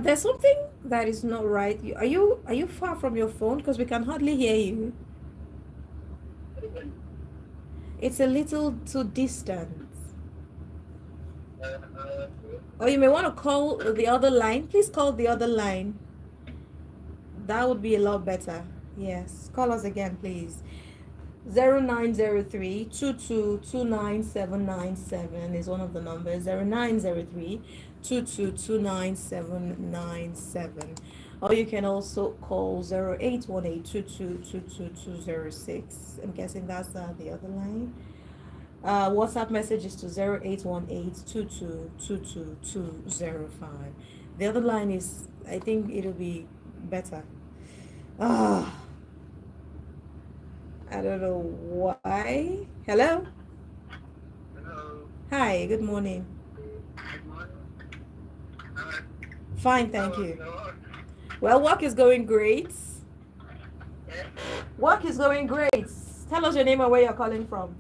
There's something that is not right. Are you far from your phone? Because we can hardly hear you. It's a little too distant. Or you may want to call the other line. Please call the other line. That would be a lot better. Yes. Call us again, please. 0903-2229-797 is one of the numbers. 0903-2229-797. Or you can also call 0818-222206. I'm guessing that's the other line. WhatsApp message is to 0818-2222-205. The other line is, I think it'll be better. I don't know why. Hello? Hello. Hi, good morning. Good morning. Fine, thank you. Well, work is going great. Work is going great. Tell us your name and where you're calling from.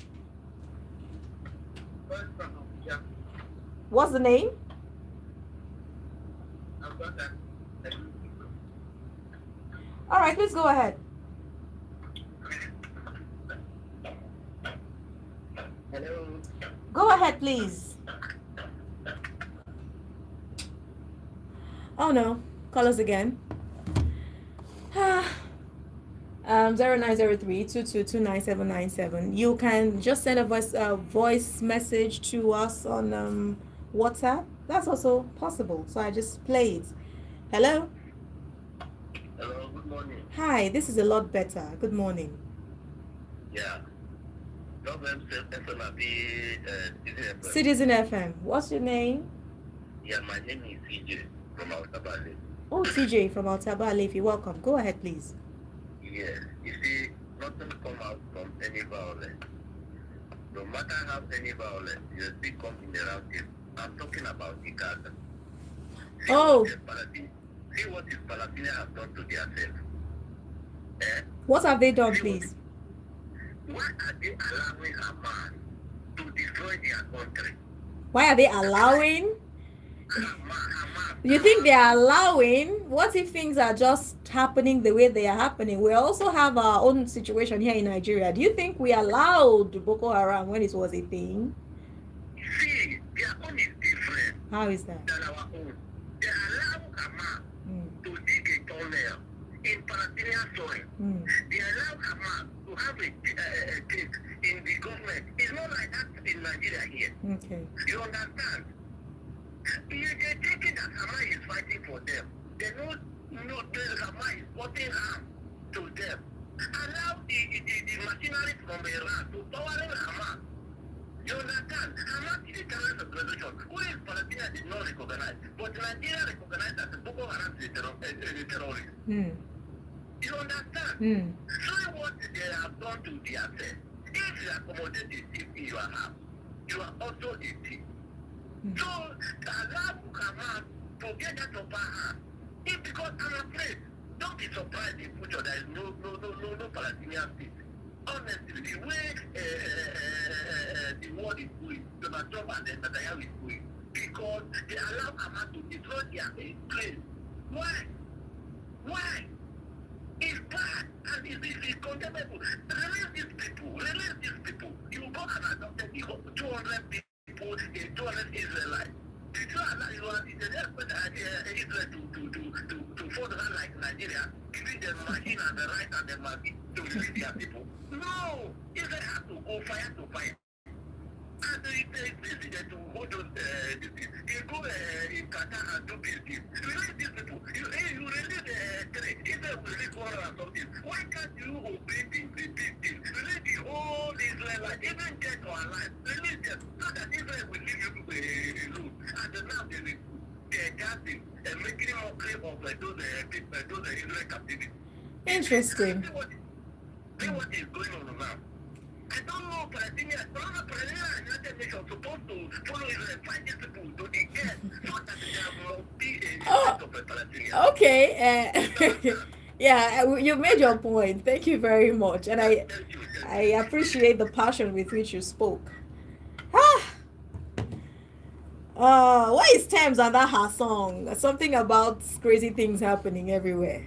What's the name? All right, please go ahead. Hello. Go ahead, please. Oh no, call us again. 0903-2229-797. You can just send a voice message to us on WhatsApp. That's also possible. So I just play it. Hello? Hello, good morning. Hi, this is a lot better. Good morning. Yeah. Citizen FM. What's your name? Yeah, my name is TJ from Altabale. Oh, TJ from Altabale. If you're welcome. Go ahead, please. Yes. You see, nothing come out from any violence. No matter how any violence, you still come in around it. I'm talking about Gaza. Oh. See what the Palestinians have done to themselves. What have they done, please? Why are they allowing Hamas to destroy their country? Why are they allowing? Hamas. You think they are allowing? What if things are just happening the way they are happening? We also have our own situation here in Nigeria. Do you think we allowed Boko Haram when it was a thing? See, their own is different. How is that? Than our own. They allow Hamas to dig a tunnel in Palestinian soil. They allow Hamas to have a case in the government. It's not like that in Nigeria here. Okay. You understand? They're thinking that Hamas is fighting for them. They know Hamas is putting harm to them. Allow the machinery from Iran to power Hamas. You understand? Hamas is a terrorist organization. Who is Palestine did not recognize. But Nigeria recognized that the Boko Haram is a terrorist. You understand? So what they have done to themselves. If you accommodate the thief in your house, you are also a thief. So allow Hamas to get that upper hand. It's because I'm afraid. Don't be surprised in future there is no Palestinian state. Honestly, the way the world is going, Donald Trump and Netanyahu is going, because they allow Hamas to destroy their place. Why? Why? It's bad and it's condemnable. Release these people. You go and adopt 200 people, 200 Israelites. Did you allow Israel to follow her like Nigeria, giving them machine and the right and the money to release their people? No! Israel has to go fire to fire. And the president to hold on they go in Qatar and do business. Release these people. You release trade. Israel will release war or something. Why can't you obey the thing? Release the whole Israelite, even dead or alive. Release them so that Israel will leave you alone. And now they're gasping and making mockery of those Israel captivity. Interesting. See what is going on now. I don't know Palestinians. Palestinians and United Nations supposed to follow Israel, find these people to the end so that there will be a state of Palestinians. Okay. Yeah, you made your point. Thank you very much, and I appreciate the passion with which you spoke. What is Thames and that her song? Something about crazy things happening everywhere.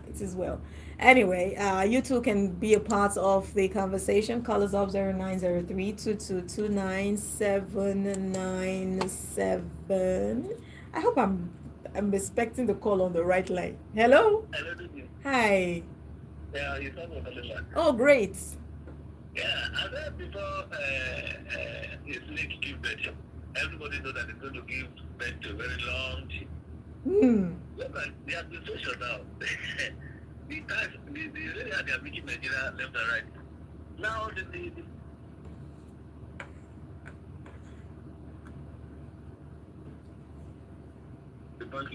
It is well. Anyway, you two can be a part of the conversation. Call us up 0903-222-29797. I hope I'm expecting the call on the right line. Hello? Hi. Yeah, you talk about the Oh, great. Yeah, I said before his snake give birth, everybody knows that it's going to give birth to a very long thing. Look at the administration now. The area they are making Nigeria left and right. Now the bank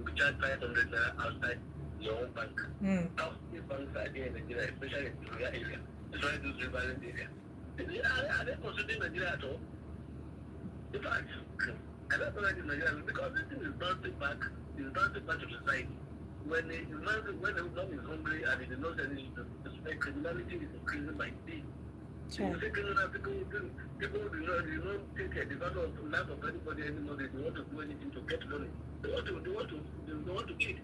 will charge 500 outside your own bank. Now the banks are there in Nigeria, especially in the rural area. It's right to the violent area. Are they considering Nigeria at all? In fact, I don't know in Nigeria because this thing is bouncing back to society. When a man is hungry and he does not send it, the criminality is increasing by day. So you say criminal people do not take the value of life of anybody anymore. They don't want to do anything to get money. They want to cheat.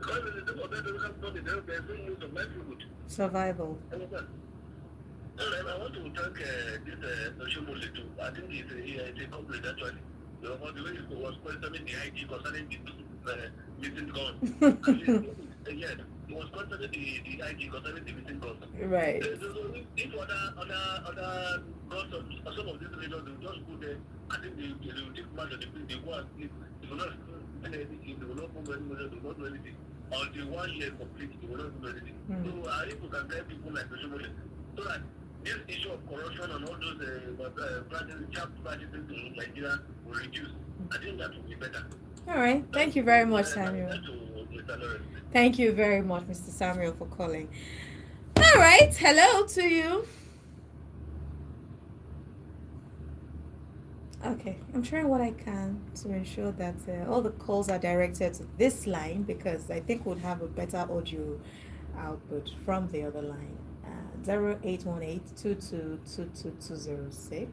Because when the people that don't have money, there's no use of livelihood. Survival. And I want to thank this Oshomole too. I think it's a compliment actually. The way he was questioning the IG concerning the missing guns. Yes, he was questioning the IG concerning the missing guns. Right. If other guns or some of these regions will just go there, I think they will take much of the people, they go and sleep. They will not do anything, they will not move anywhere, they will not do anything. Until 1 year complete, they will not do anything. So I think we can get people like Oshomole so that this issue of corruption and all those practices in Nigeria will reduce. I think that will be better. All right. Thank you very much, Samuel. Thank you very much, Mr. Samuel, for calling. All right. Hello to you. Okay. I'm trying what I can to ensure that all the calls are directed to this line because I think we'll have a better audio output from the other line. 0818-2222-206.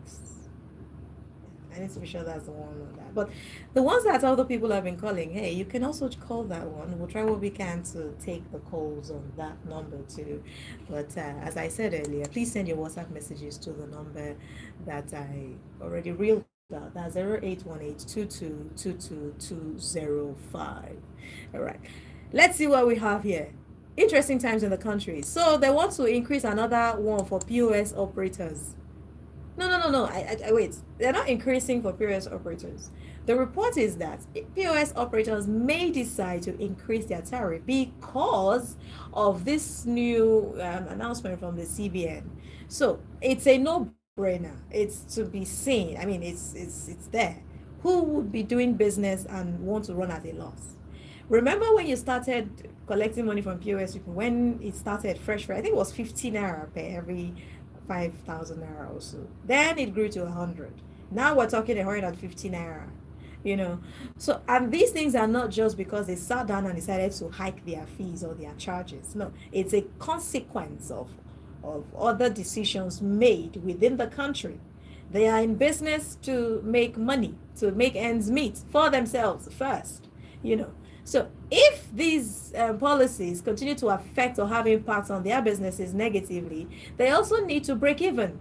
I need to be sure that's the one on that. But the ones that other people have been calling, hey, you can also call that one. We'll try what we can to take the calls on that number too. But as I said earlier, please send your WhatsApp messages to the number that I already reeled out. That's 0818-2222-205. All right. Let's see what we have here. Interesting times in the country. So they want to increase another one for POS operators. No. I wait. They're not increasing for POS operators. The report is that POS operators may decide to increase their tariff because of this new announcement from the CBN. So it's a no-brainer. It's to be seen. I mean, it's there. Who would be doing business and want to run at a loss? Remember when you started collecting money from POS people, when it started fresh, I think it was 15 naira per every 5,000 naira or so. Then it grew to 100. Now we're talking 150 naira, So, and these things are not just because they sat down and decided to hike their fees or their charges. No, it's a consequence of other decisions made within the country. They are in business to make money, to make ends meet for themselves first, So if these policies continue to affect or have impacts on their businesses negatively, they also need to break even.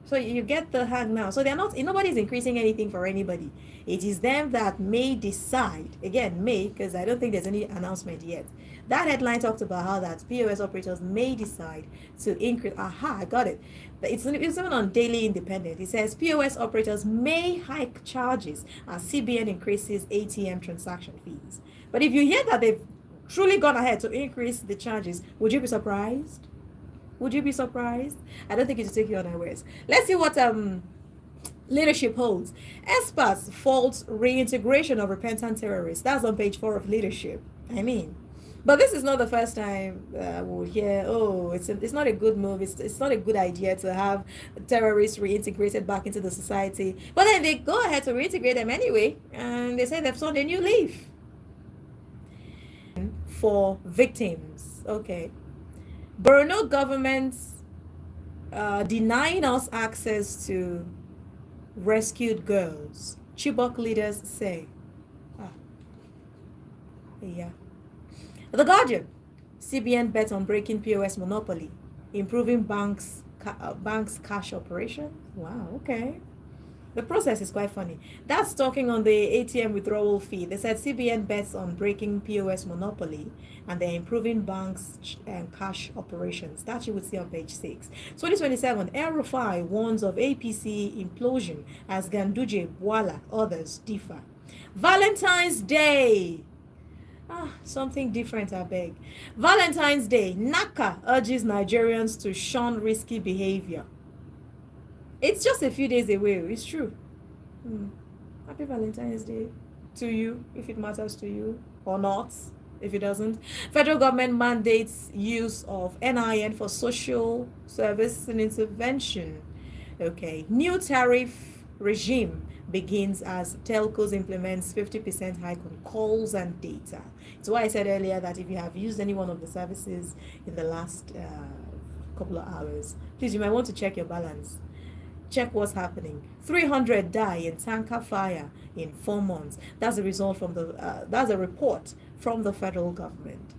So you get the hang now. So nobody's increasing anything for anybody. It is them that may decide, again, because I don't think there's any announcement yet, That headline talked about how that POS operators may decide to increase. Aha, I got it. But it's even on Daily Independent. It says POS operators may hike charges as CBN increases ATM transaction fees. But if you hear that they've truly gone ahead to increase the charges, would you be surprised? Would you be surprised? I don't think it should take you unawares. Let's see what leadership holds. Experts fault reintegration of repentant terrorists. That's on page 4 of leadership. I mean, but this is not the first time we'll hear, oh, it's not a good move. It's not a good idea to have terrorists reintegrated back into the society. But then they go ahead to reintegrate them anyway, and they say they've sown a new leaf for victims. Okay. Borno government denying us access to rescued girls. Chibok leaders say. Yeah. The Guardian. CBN bets on breaking POS monopoly, improving banks cash operation. Wow, okay. The process is quite funny. That's talking on the ATM withdrawal fee. They said CBN bets on breaking POS monopoly and they're improving banks and cash operations. That you would see on page 6. 2027, El Rufai warns of APC implosion as Ganduje, Bwala, others differ. Valentine's Day. Something different, I beg. Valentine's Day. NACA urges Nigerians to shun risky behavior. It's just a few days away. It's true. Happy Valentine's Day to you, if it matters to you, or not, if it doesn't. Federal government mandates use of NIN for social service and intervention. Okay. New tariff regime begins as telcos implements 50% hike on calls and data. It's why I said earlier that if you have used any one of the services in the last couple of hours, please, you might want to check your balance. Check what's happening. 300 die in tanker fire in 4 months. That's a result from that's a report from the federal government.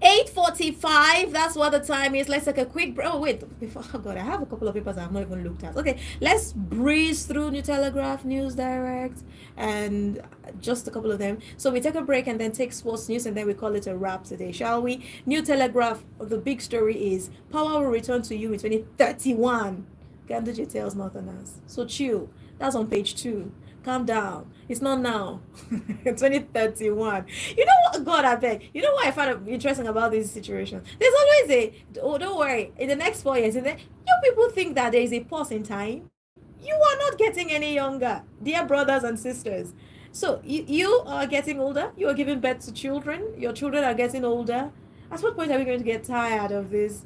8:45. That's what the time is. Let's take a quick break. Oh wait, oh god, I have a couple of papers I have not even looked at. Okay, let's breeze through New Telegraph, News Direct, and just a couple of them. So we take a break and then take sports news, and then we call it a wrap today, shall we? New Telegraph. The big story is power will return to you in 2031. Ganduje tells Northerners. So chill. That's on page 2. Calm down. It's not now. 2031. You know what? God, I beg. You know what I find interesting about this situation? There's always don't worry. In the next 4 years, you people think that there is a pause in time. You are not getting any younger, dear brothers and sisters. So you are getting older. You are giving birth to children. Your children are getting older. At what point are we going to get tired of this?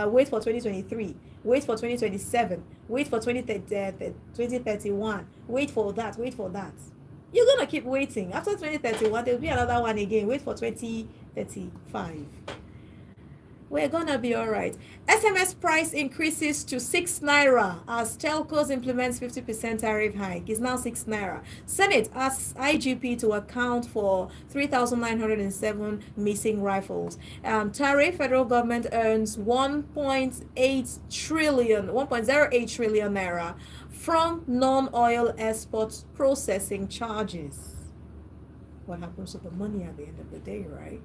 Wait for 2023. Wait for 2027. Wait for 2031. Wait for that. Wait for that. You're going to keep waiting. After 2031, there'll be another one again. Wait for 2035. We're gonna be all right. SMS price increases to 6 naira as telcos implements 50% tariff hike. It's now 6 naira. Senate asks IGP to account for 3,907 missing rifles. Tariff, federal government earns 1.08 trillion naira from non-oil export processing charges. What happens to the money at the end of the day, right?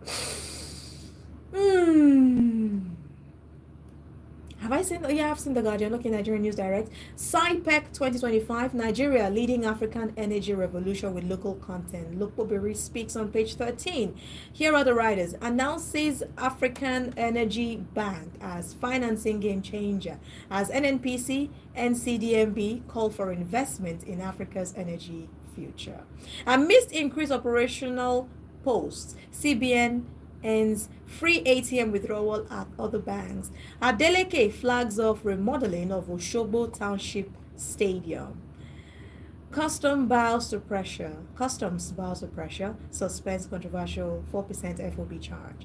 Have I seen? Yeah, I've seen the Guardian. Okay, Nigerian News Direct. SciPec 2025. Nigeria leading African energy revolution with local content. Lokpobiri speaks on page 13. Here are the writers. Announces African Energy Bank as financing game changer. As NNPC, NCDMB call for investment in Africa's energy future. Amidst increased operational posts, CBN ends free ATM withdrawal at other banks. Adeleke flags off remodeling of Oshobo Township Stadium. Customs bows to pressure, suspends controversial 4% FOB charge.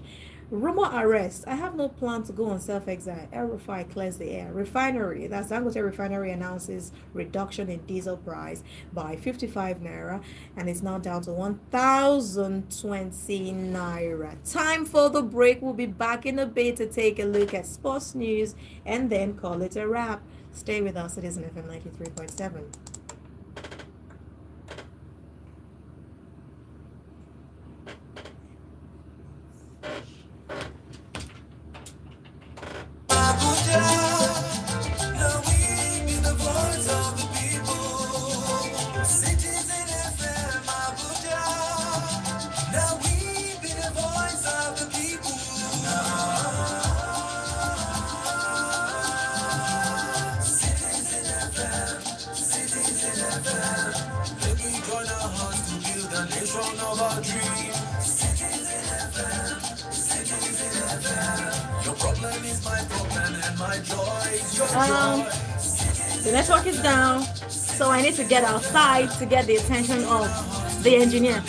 Rumor arrest. I have no plan to go on self-exile. El Rufai clears the air. Refinery. That's Dangote Refinery announces reduction in diesel price by 55 naira and it's now down to 1,020 naira. Time for the break. We'll be back in a bit to take a look at sports news and then call it a wrap. Stay with us. It is an FM 93.7. The network is down, so I need to get outside to get the attention of the engineer.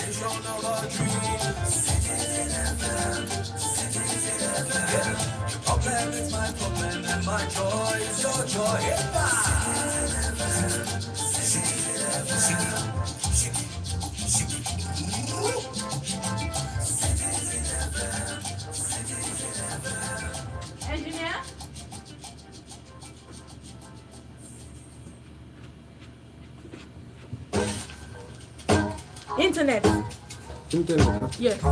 Engineer? Internet. Yes.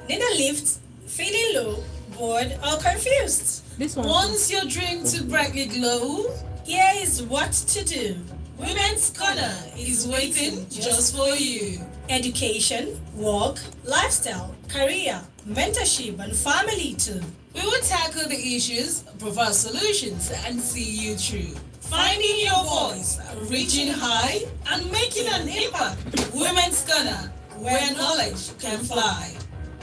Need a lift? Feeling low, bored, or confused? This one. Wants your dream to brightly glow? Here is what to do. Women's Corner is waiting just for you. Education, work, lifestyle, career, mentorship, and family too. We will tackle the issues, provide solutions, and see you through. Finding your voice, reaching high, and making an impact. Women's Corner, where knowledge can fly.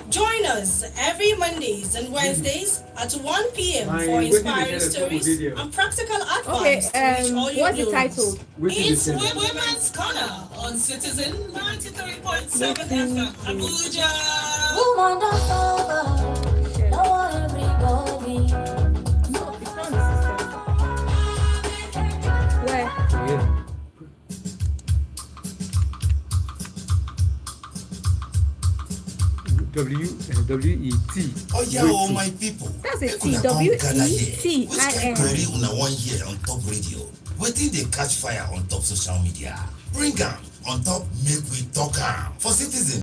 Join us every Mondays and Wednesdays at 1 p.m. for inspiring stories and practical advice to reach all your What's the goals. title? It's Women's Corner on Citizen 93.7 FM Abuja. Woman, that's over. Now everybody. No, it's not on the system. Where? W-E-T. Oh yeah, oh my people. That's a Make T. una come gather here. W-E-T-I-N. Which kind query una wan hear on top radio? Wetin dey catch fire on top social media? Bring am on top make we talk am for Citizen